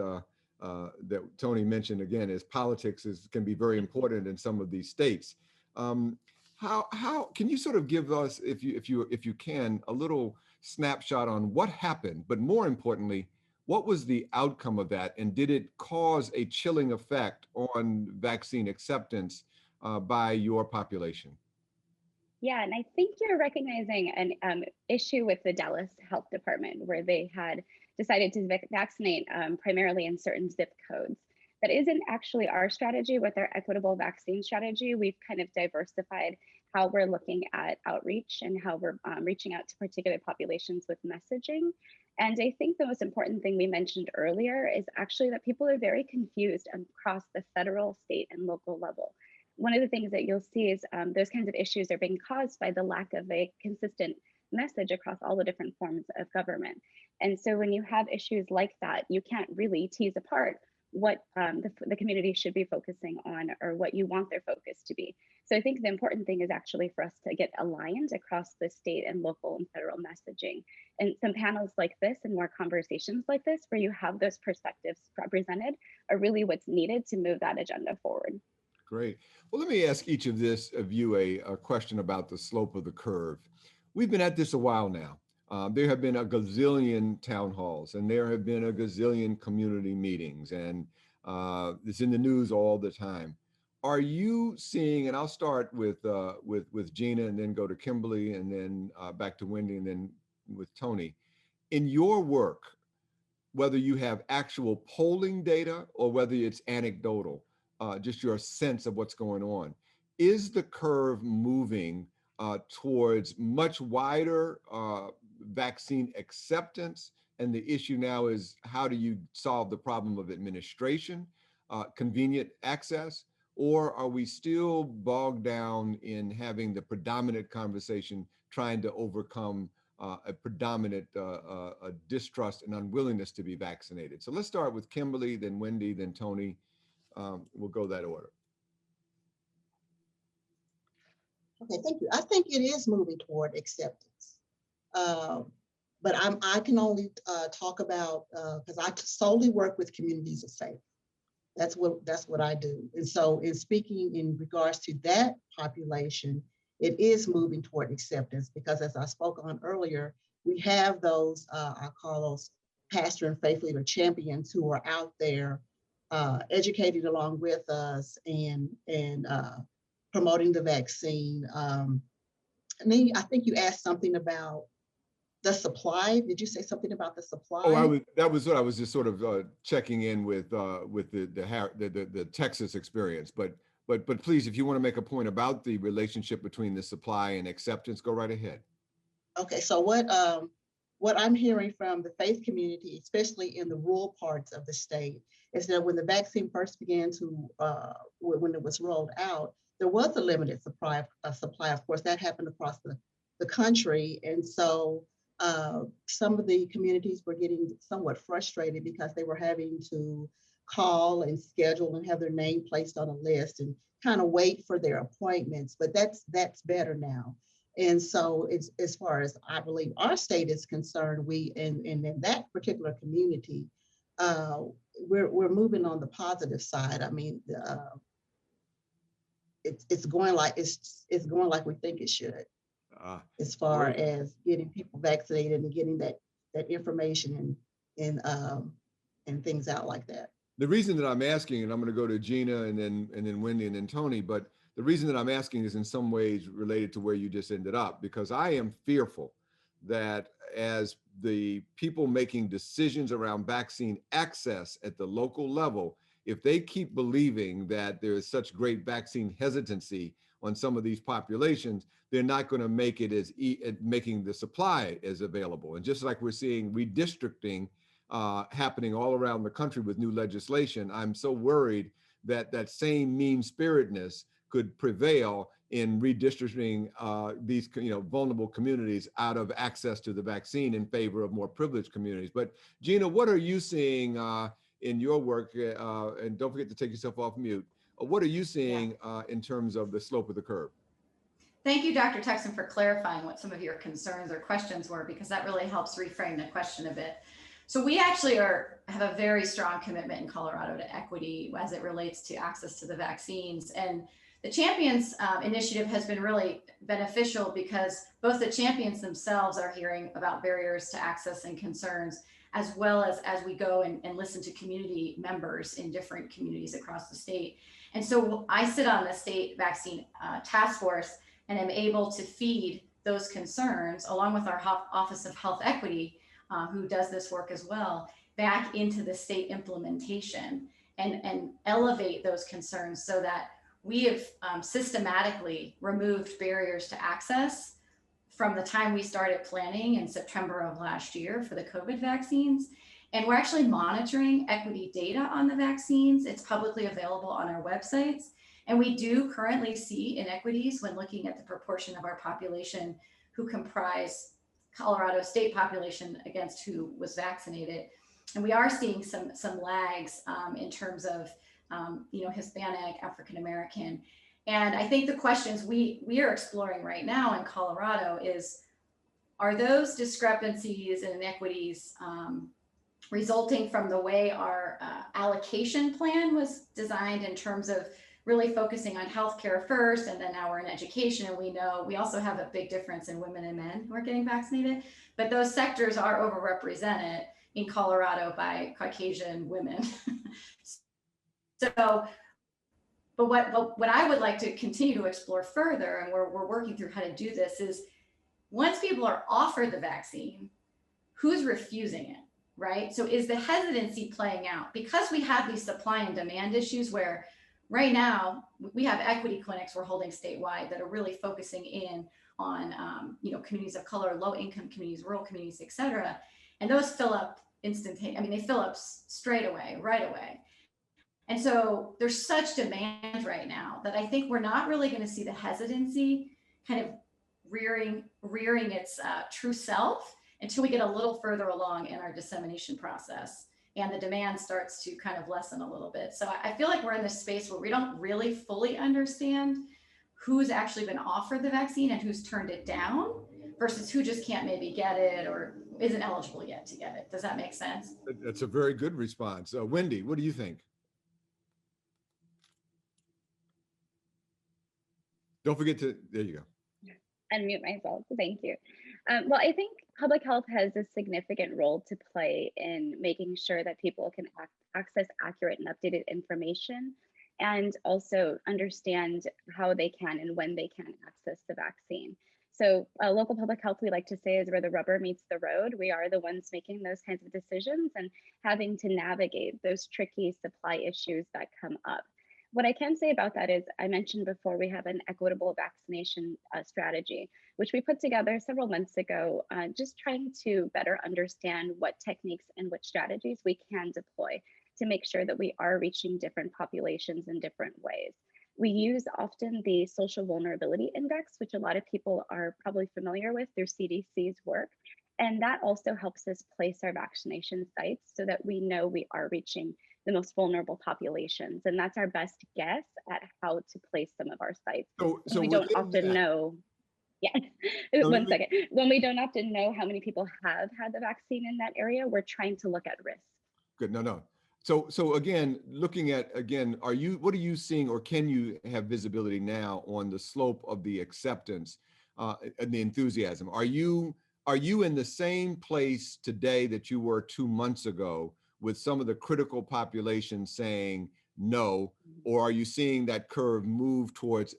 Tony mentioned again is politics can be very important in some of these states. How can you sort of give us, if you can, a little snapshot on what happened, but more importantly, what was the outcome of that, and did it cause a chilling effect on vaccine acceptance by your population? Yeah, and I think you're recognizing an issue with the Dallas Health Department where they had decided to vaccinate primarily in certain zip codes. That isn't actually our strategy with our equitable vaccine strategy. We've kind of diversified how we're looking at outreach and how we're reaching out to particular populations with messaging. And I think the most important thing we mentioned earlier is actually that people are very confused across the federal, state, and local level. One of the things that you'll see is those kinds of issues are being caused by the lack of a consistent message across all the different forms of government. And so when you have issues like that, you can't really tease apart what the community should be focusing on or what you want their focus to be. So I think the important thing is actually for us to get aligned across the state and local and federal messaging. And some panels like this and more conversations like this, where you have those perspectives represented, are really what's needed to move that agenda forward. Great. Well, let me ask each of you a question about the slope of the curve. We've been at this a while now. There have been a gazillion town halls, and there have been a gazillion community meetings, and it's in the news all the time. Are you seeing, and I'll start with Gina and then go to Kimberly and then back to Wendy and then with Tony. In your work, whether you have actual polling data or whether it's anecdotal, just your sense of what's going on, is the curve moving towards much wider vaccine acceptance? And the issue now is, how do you solve the problem of administration, convenient access? Or are we still bogged down in having the predominant conversation, trying to overcome a predominant distrust and unwillingness to be vaccinated? So let's start with Kimberly, then Wendy, then Tony. We'll go that order. Okay, thank you. I think it is moving toward acceptance. But I can only talk about, because I solely work with communities of faith. That's what I do. And so in speaking in regards to that population, it is moving toward acceptance, because as I spoke on earlier, we have those, I call those pastor and faith leader champions who are out there educating along with us and promoting the vaccine. And then I think you asked something about the supply. Did you say something about the supply? Oh, that was what I was just sort of checking in with the Texas experience. But please, if you want to make a point about the relationship between the supply and acceptance, go right ahead. Okay, so what I'm hearing from the faith community, especially in the rural parts of the state, is that when the vaccine first began to, when it was rolled out, there was a limited supply. Of course, that happened across the country, and so some of the communities were getting somewhat frustrated because they were having to call and schedule and have their name placed on a list and kind of wait for their appointments. But that's better now. And so it's, as far as I believe our state is concerned, we in that particular community, we're moving on the positive side. I mean, it's going like we think it should, as far as getting people vaccinated and getting that information and things out like that. The reason that I'm asking, and I'm going to go to Gina and then Wendy and then Tony, but the reason that I'm asking is in some ways related to where you just ended up, because I am fearful that as the people making decisions around vaccine access at the local level, if they keep believing that there is such great vaccine hesitancy on some of these populations, they're not going to make it as making the supply as available. And just like we're seeing redistricting happening all around the country with new legislation, I'm so worried that that same mean-spiritedness could prevail in redistricting these vulnerable communities out of access to the vaccine in favor of more privileged communities. But Gina, what are you seeing in your work? And don't forget to take yourself off mute. What are you seeing in terms of the slope of the curve? Thank you, Dr. Tuxen, for clarifying what some of your concerns or questions were, because that really helps reframe the question a bit. So we actually have a very strong commitment in Colorado to equity as it relates to access to the vaccines. And the Champions initiative has been really beneficial because both the champions themselves are hearing about barriers to access and concerns, as well as we go and listen to community members in different communities across the state. And so I sit on the state vaccine task force and am able to feed those concerns, along with our Office of Health Equity, who does this work as well, back into the state implementation and elevate those concerns so that we have systematically removed barriers to access from the time we started planning in September of last year for the COVID vaccines. And we're actually monitoring equity data on the vaccines. It's publicly available on our websites. And we do currently see inequities when looking at the proportion of our population who comprise Colorado state population against who was vaccinated. And we are seeing some lags in terms of Hispanic, African American. And I think the questions we are exploring right now in Colorado is, are those discrepancies and inequities resulting from the way our allocation plan was designed in terms of really focusing on healthcare first, and then now we're in education, and we also have a big difference in women and men who are getting vaccinated, but those sectors are overrepresented in Colorado by Caucasian women. So, but what I would like to continue to explore further, and we're working through how to do this, is once people are offered the vaccine, who's refusing it, right? So is the hesitancy playing out? Because we have these supply and demand issues where right now we have equity clinics we're holding statewide that are really focusing in on communities of color, low income communities, rural communities, et cetera. And those fill up instantaneously. I mean, they fill up straight away, right away. And so there's such demand right now that I think we're not really going to see the hesitancy kind of rearing its true self until we get a little further along in our dissemination process and the demand starts to kind of lessen a little bit. So I feel like we're in this space where we don't really fully understand who's actually been offered the vaccine and who's turned it down versus who just can't maybe get it or isn't eligible yet to get it. Does that make sense? That's a very good response. Wendy, what do you think? Don't forget to, there you go. Unmute myself, thank you. Well, I think public health has a significant role to play in making sure that people can access accurate and updated information and also understand how they can and when they can access the vaccine. So local public health, we like to say, is where the rubber meets the road. We are the ones making those kinds of decisions and having to navigate those tricky supply issues that come up. What I can say about that is, I mentioned before, we have an equitable vaccination strategy, which we put together several months ago, just trying to better understand what techniques and what strategies we can deploy to make sure that we are reaching different populations in different ways. We use often the Social Vulnerability Index, which a lot of people are probably familiar with through CDC's work. And that also helps us place our vaccination sites so that we know we are reaching the most vulnerable populations. And that's our best guess at how to place some of our sites. So we don't often know. Yeah, one second. When we don't often know how many people have had the vaccine in that area, we're trying to look at risk. Good, no. So again, looking at, what are you seeing, or can you have visibility now on the slope of the acceptance and the enthusiasm? Are you in the same place today that you were 2 months ago with some of the critical population saying no, or are you seeing that curve move towards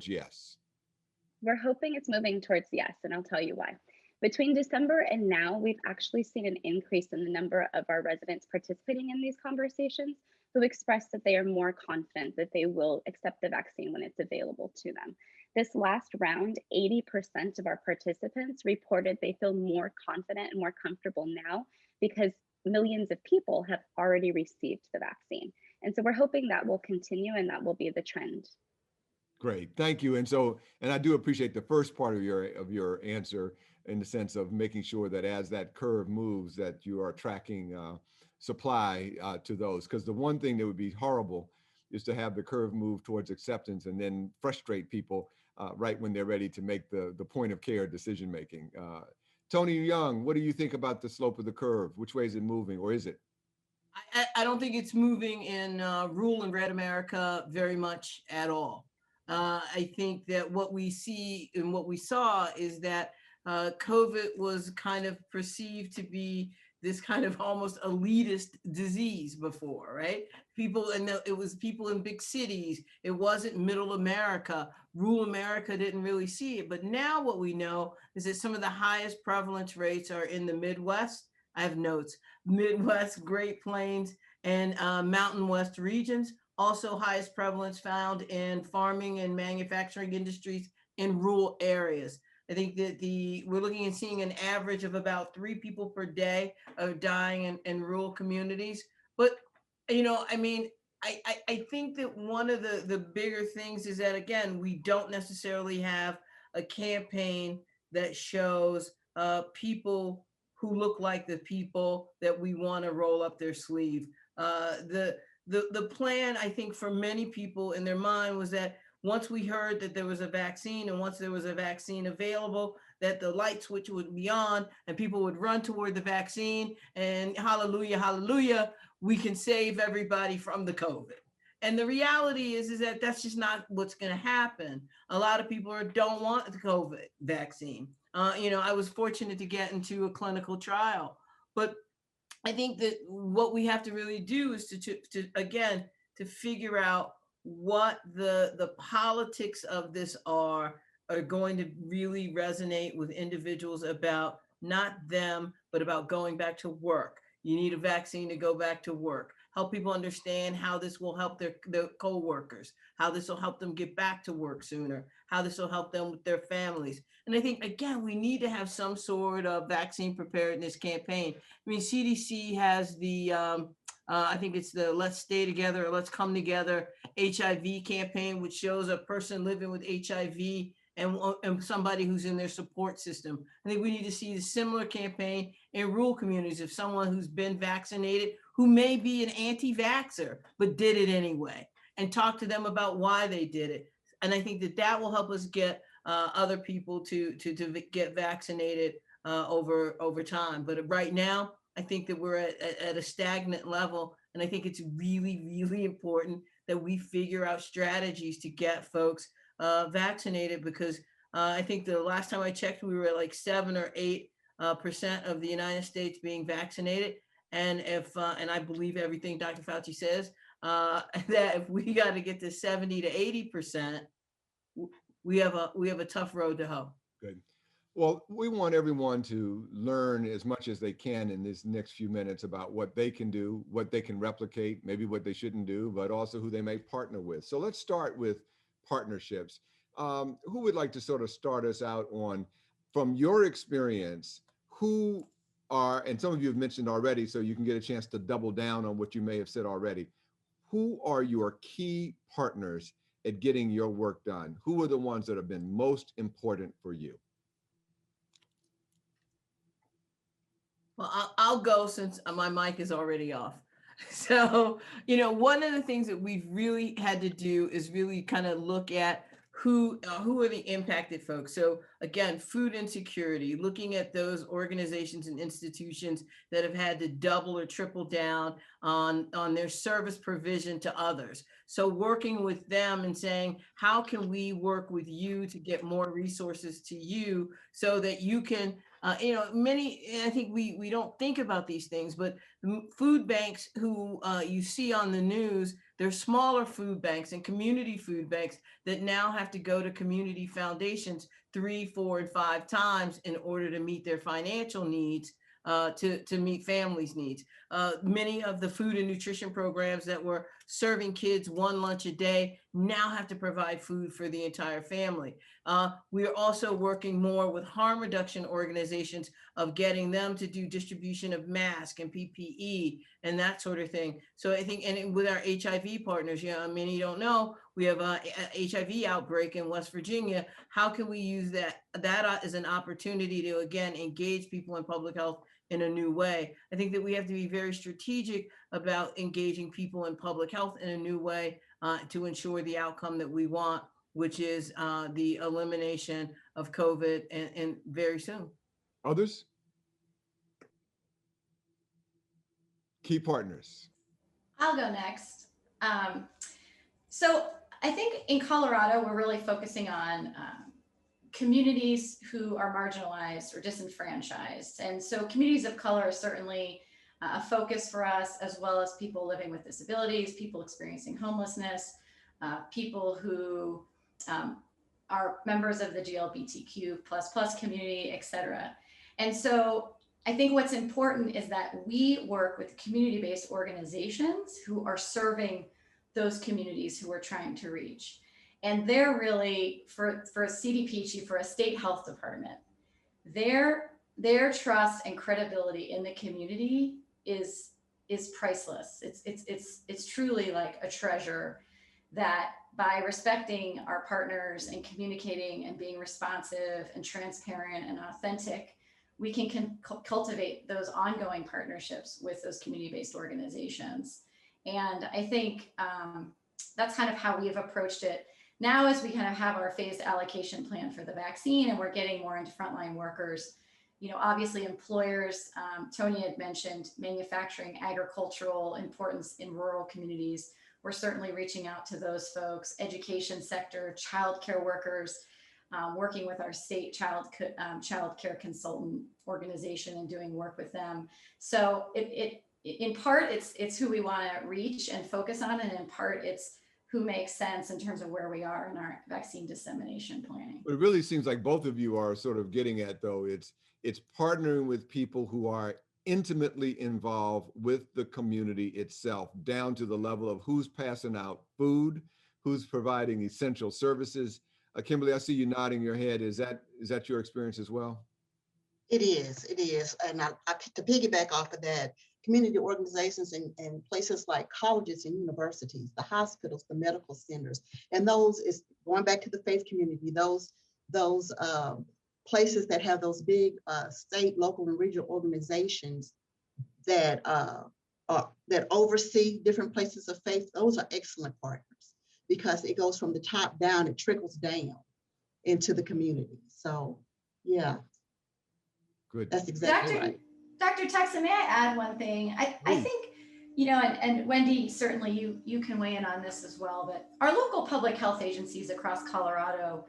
yes? We're hoping it's moving towards yes, and I'll tell you why. Between December and now, we've actually seen an increase in the number of our residents participating in these conversations, who expressed that they are more confident that they will accept the vaccine when it's available to them. This last round, 80% of our participants reported they feel more confident and more comfortable now because millions of people have already received the vaccine. And so we're hoping that will continue and that will be the trend. Great, thank you. And I do appreciate the first part of your answer in the sense of making sure that as that curve moves, that you are tracking supply to those. Because the one thing that would be horrible is to have the curve move towards acceptance and then frustrate people right when they're ready to make the point of care decision making. Tony Young, what do you think about the slope of the curve? Which way is it moving, or is it? I don't think it's moving in rural and red America very much at all. I think that what we see and what we saw is that COVID was kind of perceived to be this kind of almost elitist disease before, right? It was people in big cities. It wasn't middle America. Rural America didn't really see it. But now what we know is that some of the highest prevalence rates are in the Midwest. I have notes, Midwest, Great Plains, and Mountain West regions. Also highest prevalence found in farming and manufacturing industries in rural areas. I think that we're looking and seeing an average of about 3 people per day of dying in rural communities. But, I think that one of the bigger things is that, again, we don't necessarily have a campaign that shows people who look like the people that we want to roll up their sleeve. The plan, I think, for many people in their mind was that once we heard that there was a vaccine and once there was a vaccine available, that the light switch would be on and people would run toward the vaccine and hallelujah, hallelujah, we can save everybody from the COVID. And the reality is that that's just not what's going to happen. A lot of people don't want the COVID vaccine. I was fortunate to get into a clinical trial, but I think that what we have to really do is to figure out what the politics of this are going to really resonate with individuals about not them, but about going back to work. You need a vaccine to go back to work. Help people understand how this will help their co-workers, how this will help them get back to work sooner, how this will help them with their families. And I think, again, we need to have some sort of vaccine preparedness campaign. I mean, CDC has the, I think it's the Let's Stay Together or Let's Come Together HIV campaign, which shows a person living with HIV and somebody who's in their support system. I think we need to see a similar campaign in rural communities of someone who's been vaccinated, who may be an anti-vaxxer, but did it anyway, and talk to them about why they did it. And I think that will help us get other people to get vaccinated over time. But right now, I think that we're at a stagnant level. And I think it's really, really important that we figure out strategies to get folks vaccinated, because I think the last time I checked, we were at like 7 or 8% of the United States being vaccinated. And and I believe everything Dr. Fauci says, that if we got to get to 70 to 80%, we have a tough road to hoe. Good. Well, we want everyone to learn as much as they can in this next few minutes about what they can do, what they can replicate, maybe what they shouldn't do, but also who they may partner with. So let's start with partnerships. Who would like to sort of start us out on, from your experience, who are, and some of you have mentioned already, so you can get a chance to double down on what you may have said already. Who are your key partners at getting your work done? Who are the ones that have been most important for you? Well, I'll go since my mic is already off. So, one of the things that we've really had to do is really kind of look at who are the impacted folks. So again, food insecurity, looking at those organizations and institutions that have had to double or triple down on their service provision to others. So working with them and saying, how can we work with you to get more resources to you so that you can, I think we don't think about these things, but food banks who you see on the news, they're smaller food banks and community food banks that now have to go to community foundations 3, 4, and 5 times in order to meet their financial needs. to meet families' needs. Many of the food and nutrition programs that were serving kids one lunch a day now have to provide food for the entire family. We are also working more with harm reduction organizations of getting them to do distribution of masks and PPE and that sort of thing. So I think, and with our HIV partners, many don't know, we have a HIV outbreak in West Virginia. How can we use that as an opportunity to, again, engage people in public health in a new way? I think that we have to be very strategic about engaging people in public health in a new way to ensure the outcome that we want, which is the elimination of COVID and very soon. Others? Key partners. I'll go next. So I think in Colorado, we're really focusing on communities who are marginalized or disenfranchised. And so communities of color are certainly a focus for us, as well as people living with disabilities, people experiencing homelessness, people who are members of the GLBTQ++ community, et cetera. And so I think what's important is that we work with community-based organizations who are serving those communities who we're trying to reach. And they're really, for a CDPHE, for a state health department, their trust and credibility in the community is priceless. It's truly like a treasure that, by respecting our partners and communicating and being responsive and transparent and authentic, we can cultivate those ongoing partnerships with those community-based organizations. And I think that's kind of how we've approached it. Now, as we kind of have our phased allocation plan for the vaccine and we're getting more into frontline workers, obviously employers, Tony had mentioned manufacturing, agricultural importance in rural communities. We're certainly reaching out to those folks, education sector, childcare workers, working with our state child care consultant organization and doing work with them. So in part, it's who we want to reach and focus on, and in part, it's who makes sense in terms of where we are in our vaccine dissemination planning. But it really seems like both of you are sort of getting at, though, it's partnering with people who are intimately involved with the community itself, down to the level of who's passing out food, who's providing essential services. Kimberly, I see you nodding your head. Is that your experience as well? It is. And to piggyback off of that, community organizations and places like colleges and universities, the hospitals, the medical centers, and those is going back to the faith community, those places that have those big state, local, and regional organizations that oversee different places of faith. Those are excellent partners because it goes from the top down, it trickles down into the community. So yeah. Good. That's exactly right. Dr. Tuxen, may I add one thing? I think, and Wendy, certainly you can weigh in on this as well, but our local public health agencies across Colorado,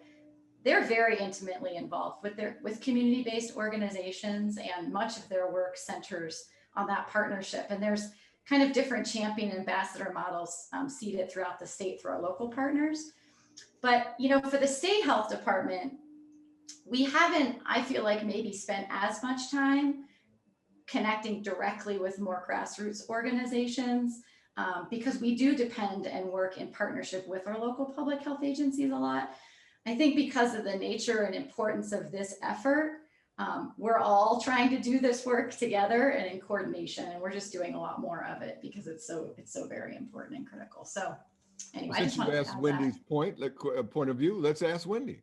they're very intimately involved with community-based organizations, and much of their work centers on that partnership. And there's kind of different champion ambassador models seeded throughout the state through our local partners. But, for the state health department, we haven't, I feel like, maybe spent as much time connecting directly with more grassroots organizations because we do depend and work in partnership with our local public health agencies a lot. I think because of the nature and importance of this effort, we're all trying to do this work together and in coordination, and we're just doing a lot more of it because it's so very important and critical. So anyway, Since you asked Wendy's point of view, let's ask Wendy.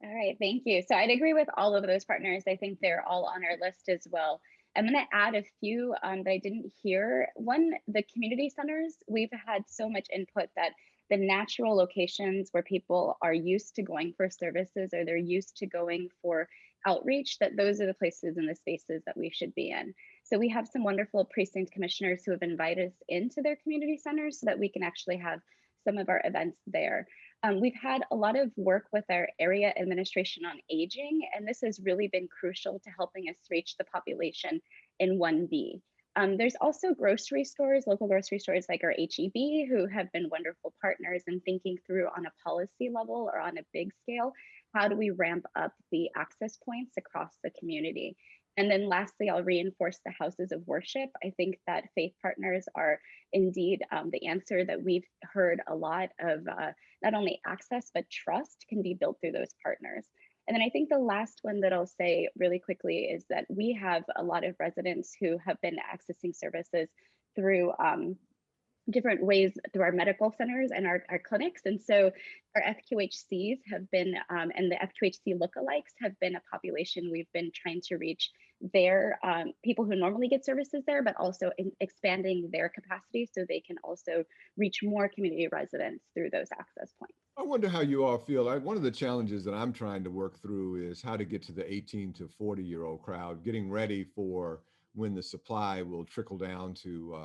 All right, thank you. So I'd agree with all of those partners. I think they're all on our list as well. I'm going to add a few that I didn't hear. One, the community centers, we've had so much input that the natural locations where people are used to going for services or they're used to going for outreach, that those are the places and the spaces that we should be in. So we have some wonderful precinct commissioners who have invited us into their community centers so that we can actually have some of our events there. We've had a lot of work with our area administration on aging, and this has really been crucial to helping us reach the population in 1B. There's also grocery stores, local grocery stores like our HEB, who have been wonderful partners in thinking through on a policy level or on a big scale, how do we ramp up the access points across the community? And then lastly, I'll reinforce the houses of worship. I think that faith partners are indeed the answer that we've heard a lot of not only access, but trust can be built through those partners. And then I think the last one that I'll say really quickly is that we have a lot of residents who have been accessing services through different ways through our medical centers and our clinics. And so our FQHCs have been, and the FQHC lookalikes have been a population we've been trying to reach their people who normally get services there, but also expanding their capacity so they can also reach more community residents through those access points. I wonder how you all feel. One of the challenges that I'm trying to work through is how to get to the 18 to 40-year-old crowd, getting ready for when the supply will trickle down to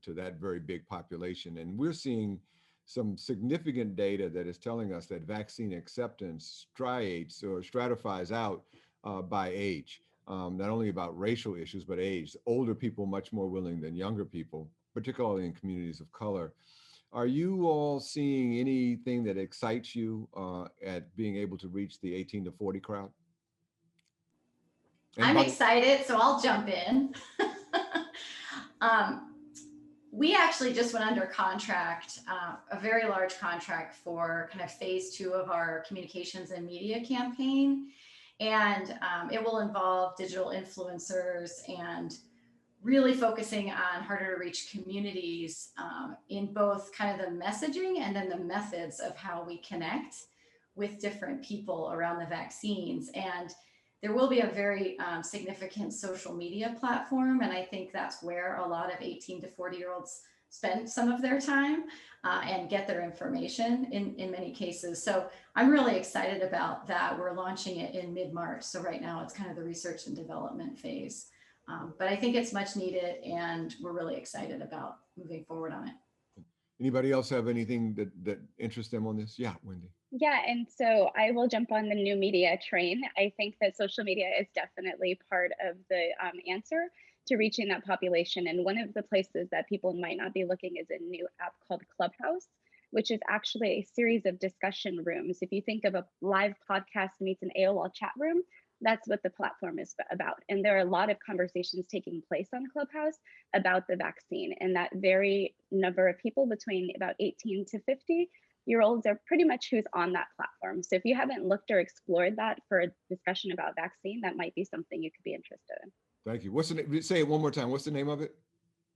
that very big population. And we're seeing some significant data that is telling us that vaccine acceptance striates or stratifies out by age, not only about racial issues, but age. Older people much more willing than younger people, particularly in communities of color. Are you all seeing anything that excites you at being able to reach the 18 to 40 crowd? I'm excited, so I'll jump in. We actually just went under contract, a very large contract for kind of phase 2 of our communications and media campaign. And it will involve digital influencers and really focusing on harder to reach communities in both kind of the messaging and then the methods of how we connect with different people around the vaccines. And there will be a very significant social media platform. And I think that's where a lot of 18 to 40-year-olds spend some of their time and get their information in many cases. So I'm really excited about that. We're launching it in mid-March. So right now it's kind of the research and development phase. But I think it's much needed and we're really excited about moving forward on it. Anybody else have anything that interests them on this? Yeah, Wendy. Yeah, and so I will jump on the new media train. I think that social media is definitely part of the answer to reaching that population. And one of the places that people might not be looking is a new app called Clubhouse, which is actually a series of discussion rooms. If you think of a live podcast meets an AOL chat room, that's what the platform is about. And there are a lot of conversations taking place on Clubhouse about the vaccine. And that very number of people between about 18 to 50-year-olds are pretty much who's on that platform. So if you haven't looked or explored that for a discussion about vaccine, that might be something you could be interested in. Thank you. What's the name? Say it one more time. What's the name of it?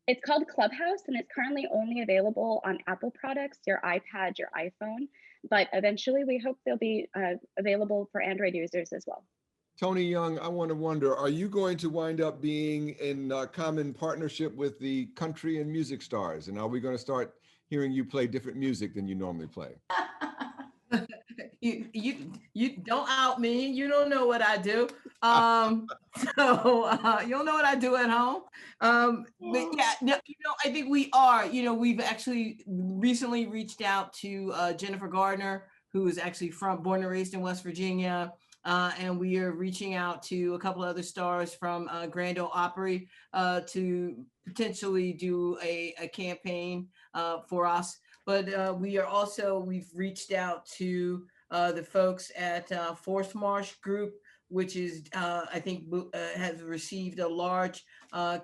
It's called Clubhouse, and it's currently only available on Apple products, your iPad, your iPhone. But eventually, we hope they'll be available for Android users as well. Tony Young, I want to wonder, are you going to wind up being in common partnership with the country and music stars? And are we going to start hearing you play different music than you normally play? You don't out me. You don't know what I do. So you don't know what I do at home. But yeah, I think we are. We've actually recently reached out to Jennifer Gardner, who is actually born and raised in West Virginia. And we are reaching out to a couple of other stars from Grand Ole Opry to potentially do a campaign for us. But we've reached out to the folks at Force Marsh Group, which is, I think, has received a large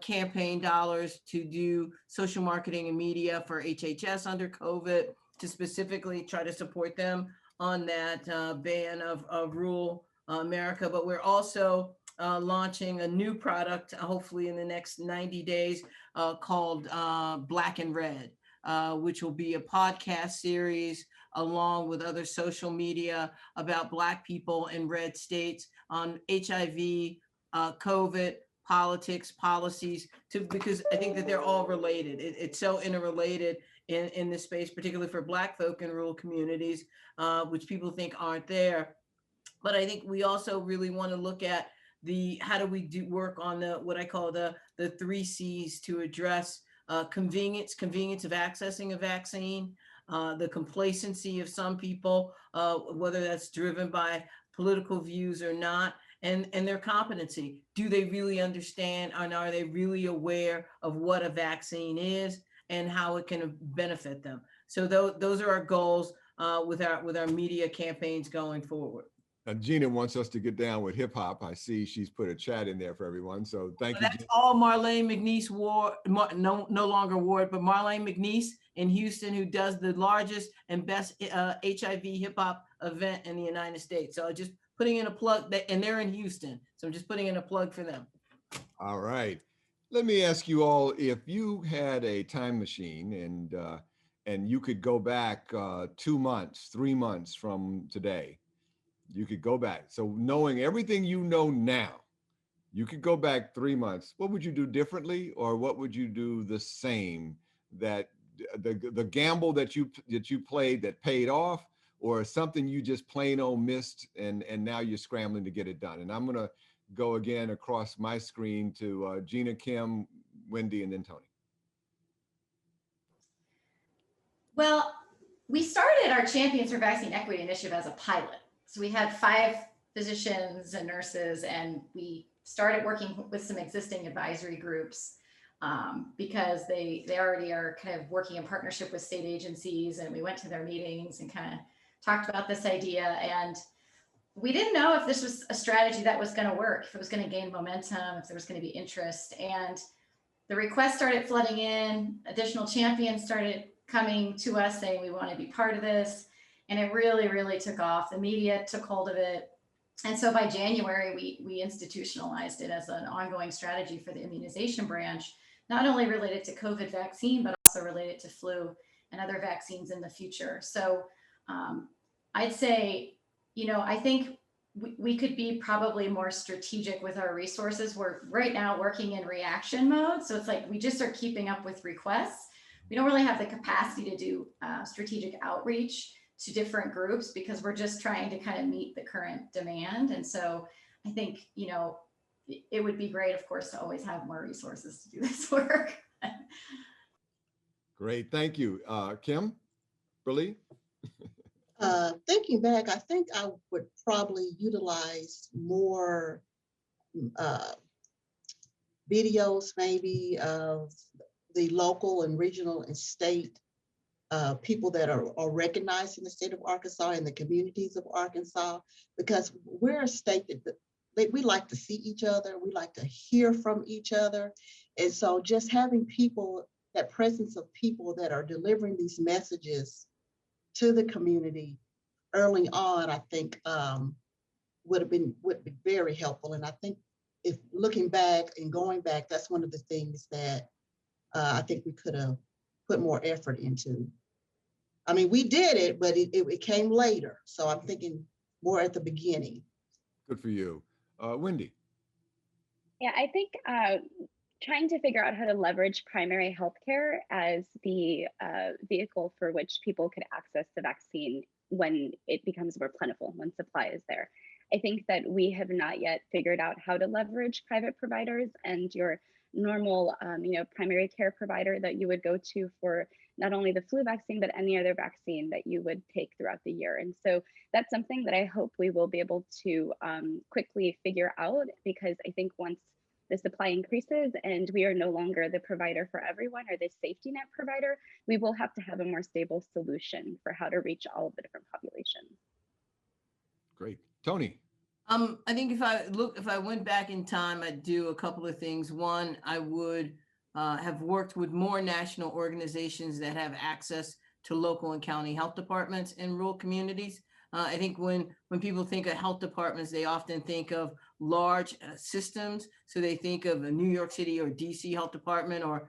campaign dollars to do social marketing and media for HHS under COVID, to specifically try to support them on that ban of rural America. But we're also launching a new product, hopefully in the next 90 days, called Black and Red, which will be a podcast series along with other social media about Black people in red states on HIV, COVID, politics, policies, because I think that they're all related. It's so interrelated in this space, particularly for Black folk in rural communities, which people think aren't there. But I think we also really want to look at how do we work on what I call the 3 C's to address convenience of accessing a vaccine, the complacency of some people, whether that's driven by political views or not, and their competency. Do they really understand, and are they really aware of what a vaccine is and how it can benefit them? So those are our goals with our media campaigns going forward. Gina wants us to get down with hip hop. I see she's put a chat in there for everyone. So thank you. That's Gina. all Marlene McNeese Ward, no longer Ward, but Marlene McNeese in Houston, who does the largest and best HIV hip hop event in the United States. So just putting in a plug, and they're in Houston. So I'm just putting in a plug for them. All right. Let me ask you all, if you had a time machine and you could go back 2 months, 3 months from today, you could go back. So knowing everything you know now, you could go back 3 months. What would you do differently, or what would you do the same? That the gamble that you played that paid off, or something you just plain old missed and now you're scrambling to get it done. And I'm gonna go again across my screen to Gina, Kim, Wendy, and then Tony. Well, we started our Champions for Vaccine Equity initiative as a pilot. So we had 5 physicians and nurses, and we started working with some existing advisory groups because they already are kind of working in partnership with state agencies, and we went to their meetings and kind of talked about this idea. And we didn't know if this was a strategy that was going to work, if it was going to gain momentum, if there was going to be interest. And the requests started flooding in, additional champions started coming to us saying we want to be part of this. And it really, really took off. The media took hold of it. And so by January, we institutionalized it as an ongoing strategy for the immunization branch, not only related to COVID vaccine, but also related to flu and other vaccines in the future. So I'd say, I think we could be probably more strategic with our resources. We're right now working in reaction mode. So it's like we just are keeping up with requests. We don't really have the capacity to do strategic outreach to different groups because we're just trying to kind of meet the current demand. And so I think, it would be great, of course, to always have more resources to do this work. Great, thank you. Kim, Burley? Thinking back, I think I would probably utilize more videos maybe of the local and regional and state people that are recognized in the state of Arkansas and the communities of Arkansas, because we're a state that we like to see each other, we like to hear from each other. And so just having people, that presence of people that are delivering these messages to the community early on, I think would be very helpful. And I think if looking back and going back, that's one of the things that I think we could have put more effort into. I mean, we did it, but it came later. So I'm thinking more at the beginning. Good for you. Wendy? Yeah, I think trying to figure out how to leverage primary healthcare as the vehicle for which people could access the vaccine when it becomes more plentiful, when supply is there. I think that we have not yet figured out how to leverage private providers and your normal, primary care provider that you would go to for not only the flu vaccine, but any other vaccine that you would take throughout the year. And so that's something that I hope we will be able to quickly figure out, because I think once the supply increases and we are no longer the provider for everyone or the safety net provider, we will have to have a more stable solution for how to reach all of the different populations. Great. Tony? I think if I went back in time, I'd do a couple of things. One, I would have worked with more national organizations that have access to local and county health departments in rural communities. I think when people think of health departments, they often think of large systems. So they think of a New York City or DC health department, or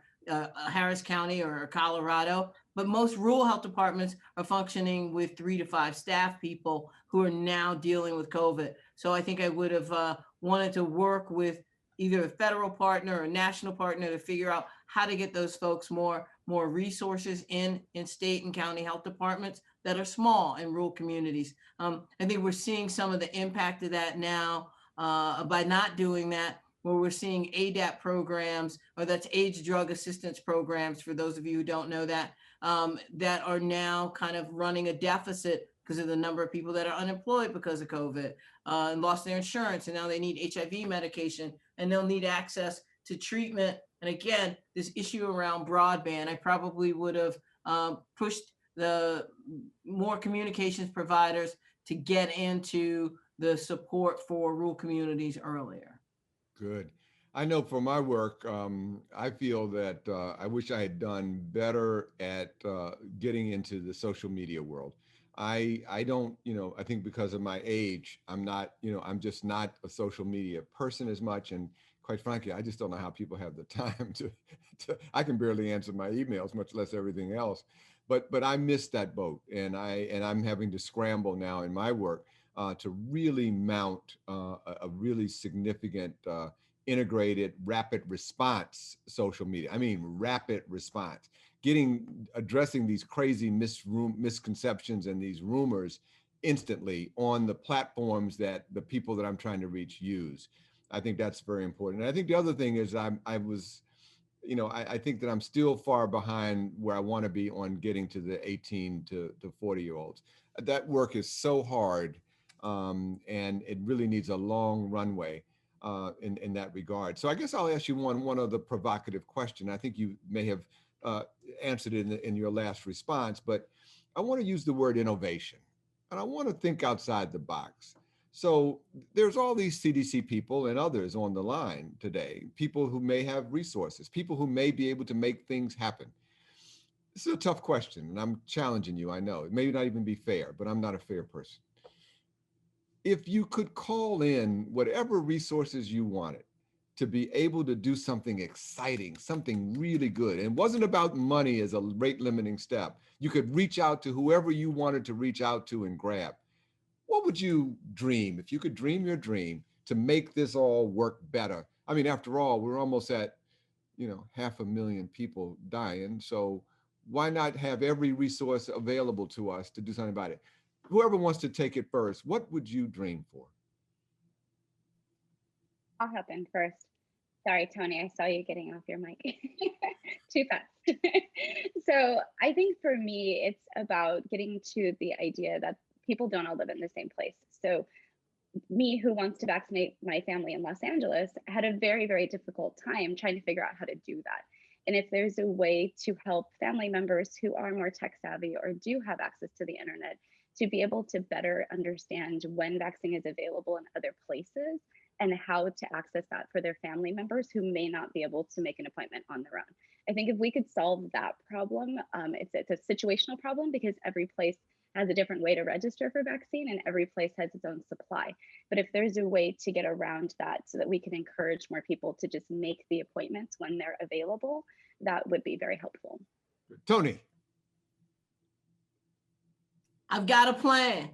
Harris County or Colorado. But most rural health departments are functioning with 3 to 5 staff people who are now dealing with COVID. So I think I would have wanted to work with either a federal partner or a national partner to figure out how to get those folks more resources in state and county health departments that are small in rural communities. I think we're seeing some of the impact of that now by not doing that, where we're seeing ADAP programs, or that's age drug assistance programs, for those of you who don't know that, that are now kind of running a deficit because of the number of people that are unemployed because of COVID and lost their insurance. And now they need HIV medication, and they'll need access to treatment. And again, this issue around broadband, I probably would have pushed the more communications providers to get into the support for rural communities earlier. Good. I know for my work, I feel that I wish I had done better at getting into the social media world. I don't, I think because of my age, I'm just not a social media person as much. And quite frankly, I just don't know how people have the time I can barely answer my emails, much less everything else. But I missed that boat, and I'm having to scramble now in my work to really mount a really significant integrated rapid response social media. I mean, rapid response, addressing these crazy misconceptions and these rumors instantly on the platforms that the people that I'm trying to reach use. I think that's very important. And I think the other thing is I think that I'm still far behind where I want to be on getting to the 18 to 40-year-olds. That work is so hard, and it really needs a long runway in that regard. So I guess I'll ask you one other provocative question. I think you may have answered it in your last response, but I want to use the word innovation, and I want to think outside the box. So there's all these CDC people and others on the line today, people who may have resources, people who may be able to make things happen. This is a tough question, and I'm challenging you, I know. It may not even be fair, but I'm not a fair person. If you could call in whatever resources you wanted to be able to do something exciting, something really good, and it wasn't about money as a rate limiting step, you could reach out to whoever you wanted to reach out to and grab. What would you dream, if you could dream your dream, to make this all work better? I mean, after all, we're almost at, 500,000 people dying. So why not have every resource available to us to do something about it? Whoever wants to take it first, what would you dream for? I'll hop in first. Sorry, Tony, I saw you getting off your mic too fast. So I think for me, it's about getting to the idea that people don't all live in the same place. So me, who wants to vaccinate my family in Los Angeles, had a very, very difficult time trying to figure out how to do that. And if there's a way to help family members who are more tech savvy or do have access to the internet to be able to better understand when vaccine is available in other places and how to access that for their family members who may not be able to make an appointment on their own. I think if we could solve that problem, it's a situational problem because every place has a different way to register for vaccine and every place has its own supply. But if there's a way to get around that so that we can encourage more people to just make the appointments when they're available, that would be very helpful. Tony. I've got a plan.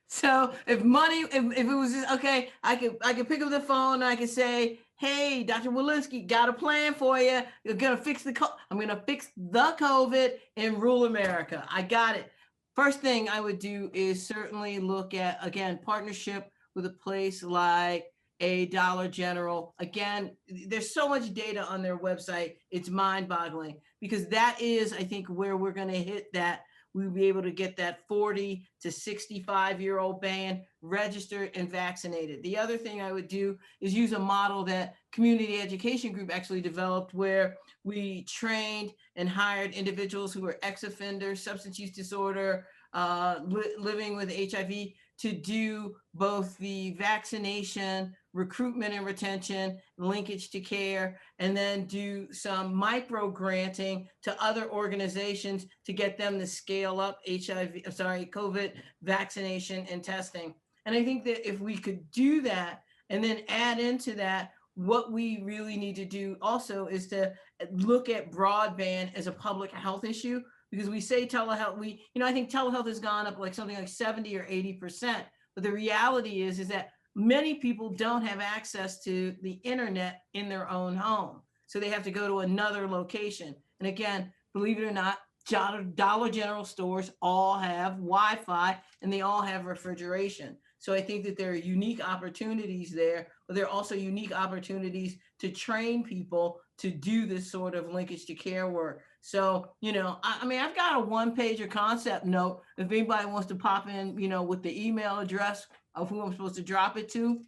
So if it was just, okay, I could pick up the phone and I could say, hey, Dr. Walensky, got a plan for you. I'm gonna fix the COVID in rural America. I got it. First thing I would do is certainly look at, again, partnership with a place like a Dollar General. Again, there's so much data on their website. It's mind-boggling because that is, I think, where we're gonna hit that. We'll be able to get that 40 to 65-year-old band registered and vaccinated. The other thing I would do is use a model that Community Education Group actually developed where we trained and hired individuals who were ex-offenders, substance use disorder, living with HIV to do both the vaccination, recruitment and retention, linkage to care, and then do some micro granting to other organizations to get them to scale up COVID vaccination and testing. And I think that if we could do that and then add into that, what we really need to do also is to look at broadband as a public health issue, because we say telehealth, I think telehealth has gone up like something like 70 or 80%. But the reality is that many people don't have access to the internet in their own home. So they have to go to another location. And again, believe it or not, Dollar General stores all have Wi-Fi and they all have refrigeration. So I think that there are unique opportunities there, but there are also unique opportunities to train people to do this sort of linkage to care work. So, I've got a one-pager concept note. If anybody wants to pop in, with the email address of who I'm supposed to drop it to,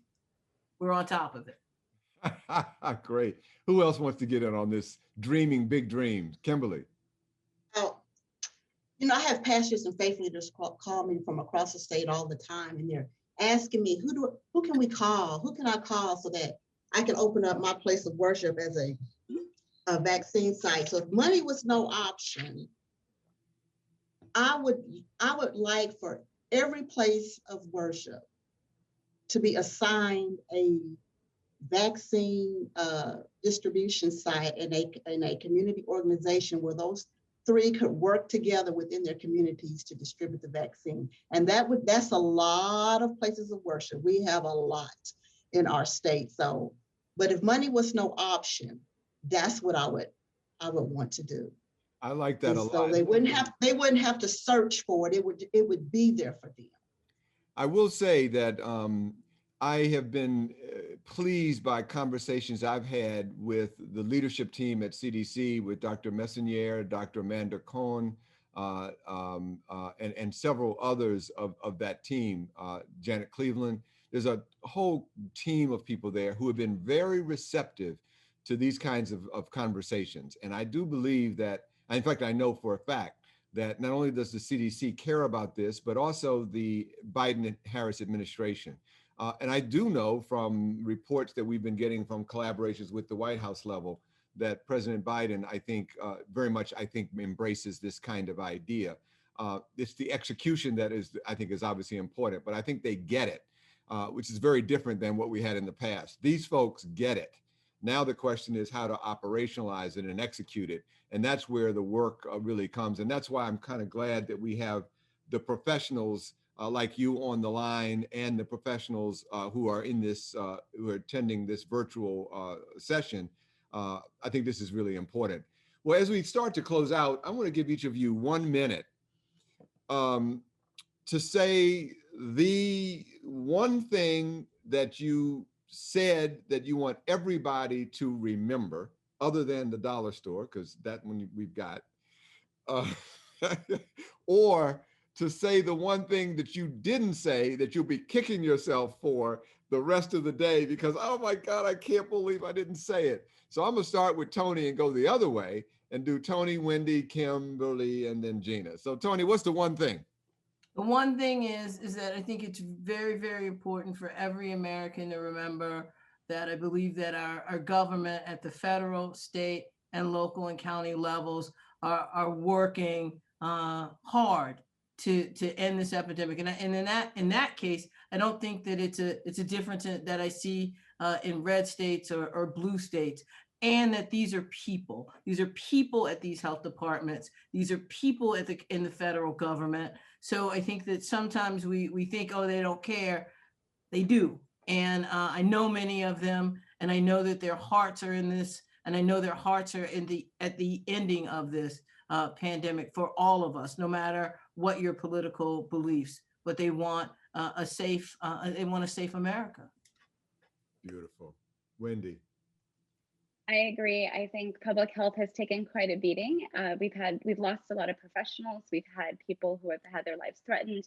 we're on top of it. I have pastors and faith leaders call me from across the state all the time, and they're asking me, who can we call? Who can I call so that I can open up my place of worship as a vaccine site? So if money was no option, I would like for every place of worship to be assigned a vaccine distribution site in a community organization where those three could work together within their communities to distribute the vaccine. And that's a lot of places of worship. We have a lot in our state. So, but if money was no option, that's what I would want to do. I like that and a lot. So they wouldn't have to search for it. It would be there for them. I will say that I have been pleased by conversations I've had with the leadership team at CDC, with Dr. Messonnier, Dr. Amanda Cohn, and several others of that team, Janet Cleveland. There's a whole team of people there who have been very receptive to these kinds of conversations. And I do believe that, in fact, I know for a fact that not only does the CDC care about this, but also the Biden and Harris administration. And I do know from reports that we've been getting from collaborations with the White House level that President Biden, I think, very much, embraces this kind of idea. It's the execution that I think is obviously important, but I think they get it, which is very different than what we had in the past. These folks get it. Now the question is how to operationalize it and execute it. And that's where the work really comes. And that's why I'm kind of glad that we have the professionals like you on the line, and the professionals who are in this, who are attending this virtual session. I think this is really important. Well, as we start to close out, I want to give each of you 1 minute to say the one thing that you said that you want everybody to remember, other than the dollar store, because that one we've got, or to say the one thing that you didn't say that you'll be kicking yourself for the rest of the day because, oh my God, I can't believe I didn't say it. So I'm gonna start with Tony and go the other way and do Tony, Wendy, Kimberly, and then Gina. So Tony, what's the one thing? The one thing is that I think it's very, very important for every American to remember that I believe that our government at the federal, state, and local and county levels are working hard to end this epidemic. And in that case, I don't think that it's a difference that I see in red states or blue states. And that these are people. These are people at these health departments. These are people in the federal government. So I think that sometimes we think, oh, they don't care. They do. And I know many of them, and I know that their hearts are in this, and I know their hearts are at the ending of this pandemic for all of us, no matter what your political beliefs, but they want a safe America. Beautiful. Wendy. I agree. I think public health has taken quite a beating. We've lost a lot of professionals. We've had people who have had their lives threatened,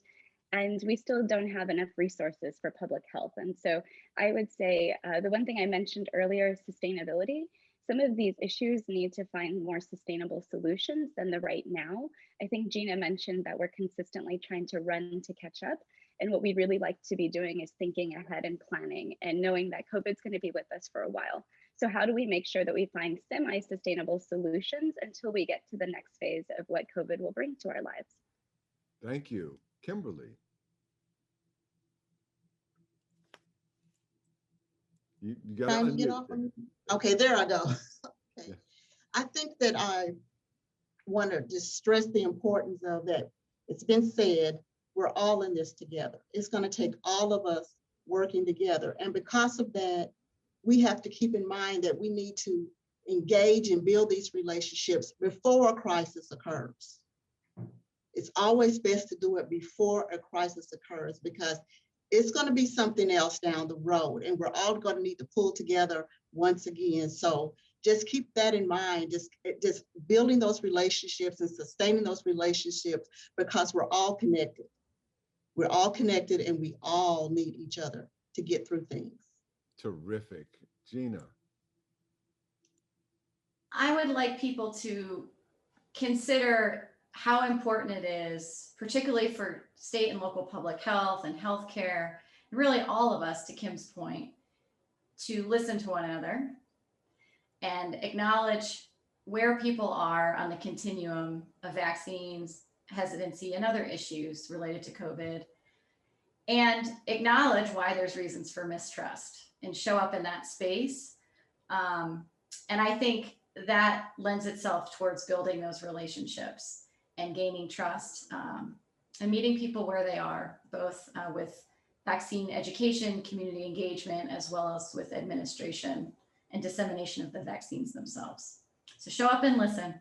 and we still don't have enough resources for public health. And so I would say the one thing I mentioned earlier is sustainability. Some of these issues need to find more sustainable solutions than the right now. I think Gina mentioned that we're consistently trying to run to catch up. And what we really like to be doing is thinking ahead and planning and knowing that COVID's going to be with us for a while. So how do we make sure that we find semi-sustainable solutions until we get to the next phase of what COVID will bring to our lives? Thank you. Kimberly. You got to get off. Okay, there I go. Okay. Yeah. I think that I want to just stress the importance of that. It's been said, we're all in this together. It's going to take all of us working together. And because of that, we have to keep in mind that we need to engage and build these relationships before a crisis occurs. It's always best to do it before a crisis occurs because it's going to be something else down the road, and we're all going to need to pull together once again. So just keep that in mind, just building those relationships and sustaining those relationships because we're all connected. We're all connected and we all need each other to get through things. Terrific. Gina. I would like people to consider how important it is, particularly for state and local public health and healthcare, and really all of us, to Kim's point, to listen to one another and acknowledge where people are on the continuum of vaccines, hesitancy, and other issues related to COVID, and acknowledge why there's reasons for mistrust and show up in that space. And I think that lends itself towards building those relationships and gaining trust, and meeting people where they are, both with vaccine education, community engagement, as well as with administration and dissemination of the vaccines themselves. So show up and listen.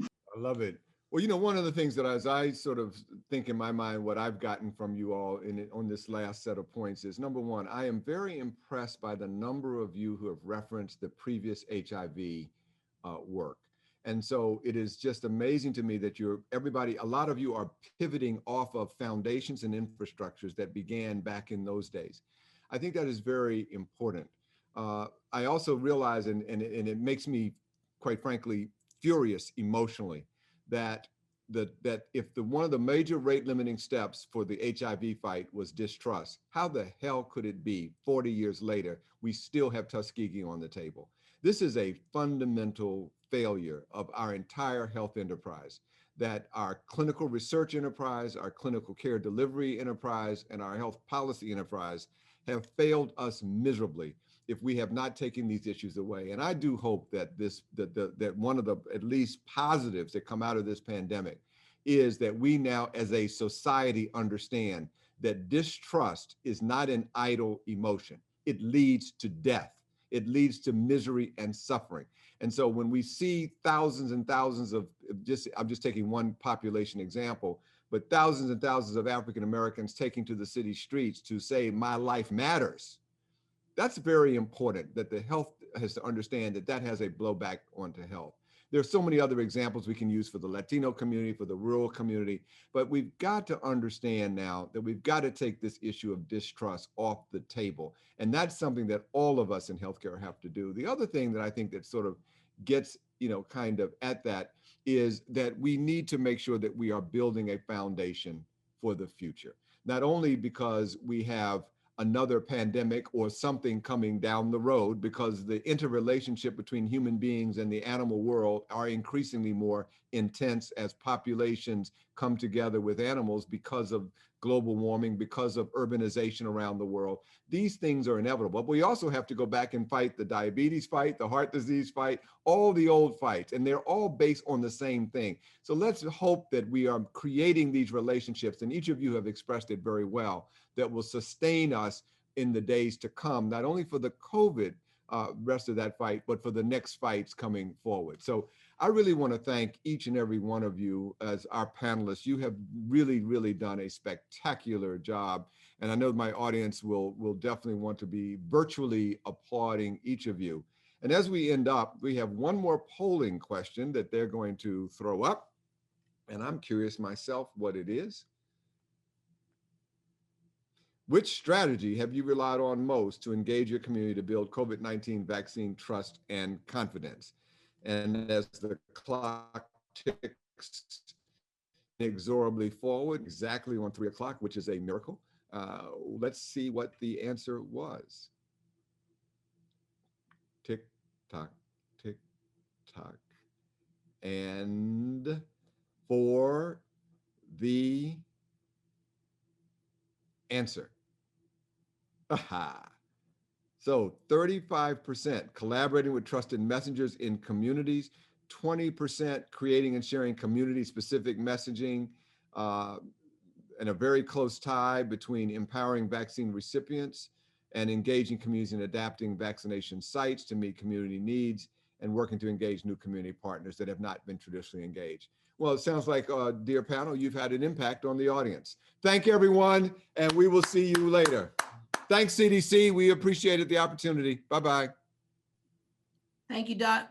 I love it. Well, one of the things that as I sort of think in my mind, what I've gotten from you all on this last set of points is, number one, I am very impressed by the number of you who have referenced the previous HIV work. And so it is just amazing to me that a lot of you are pivoting off of foundations and infrastructures that began back in those days. I think that is very important. I also realize, and it makes me, quite frankly, furious emotionally, that if one of the major rate limiting steps for the HIV fight was distrust, how the hell could it be 40 years later, we still have Tuskegee on the table? This is a fundamental failure of our entire health enterprise, that our clinical research enterprise, our clinical care delivery enterprise, and our health policy enterprise have failed us miserably if we have not taken these issues away. And I do hope that that one of the at least positives that come out of this pandemic is that we now as a society understand that distrust is not an idle emotion. It leads to death. It leads to misery and suffering. And so when we see thousands and thousands of, I'm just taking one population example, but thousands and thousands of African Americans taking to the city streets to say, my life matters, that's very important, that the health has to understand that that has a blowback onto health. There are so many other examples we can use for the Latino community, for the rural community, but we've got to understand now that we've got to take this issue of distrust off the table. And that's something that all of us in healthcare have to do. The other thing that I think that sort of gets, kind of at that is that we need to make sure that we are building a foundation for the future. Not only because we have another pandemic or something coming down the road, because the interrelationship between human beings and the animal world are increasingly more intense as populations come together with animals because of global warming, because of urbanization around the world. These things are inevitable. But we also have to go back and fight the diabetes fight, the heart disease fight, all the old fights, and they're all based on the same thing. So let's hope that we are creating these relationships, and each of you have expressed it very well, that will sustain us in the days to come, not only for the COVID rest of that fight, but for the next fights coming forward. So I really want to thank each and every one of you as our panelists. You have really, really done a spectacular job. And I know my audience will definitely want to be virtually applauding each of you. And as we end up, we have one more polling question that they're going to throw up. And I'm curious myself what it is. Which strategy have you relied on most to engage your community to build COVID-19 vaccine trust and confidence? And as the clock ticks inexorably forward, exactly on 3 o'clock, which is a miracle, let's see what the answer was. Tick tock, tick tock. And for the answer. Aha. So 35% collaborating with trusted messengers in communities, 20% creating and sharing community-specific messaging, and a very close tie between empowering vaccine recipients and engaging communities in adapting vaccination sites to meet community needs and working to engage new community partners that have not been traditionally engaged. Well, it sounds like, dear panel, you've had an impact on the audience. Thank you, everyone, and we will see you later. Thanks, CDC. We appreciated the opportunity. Bye-bye. Thank you, Doc.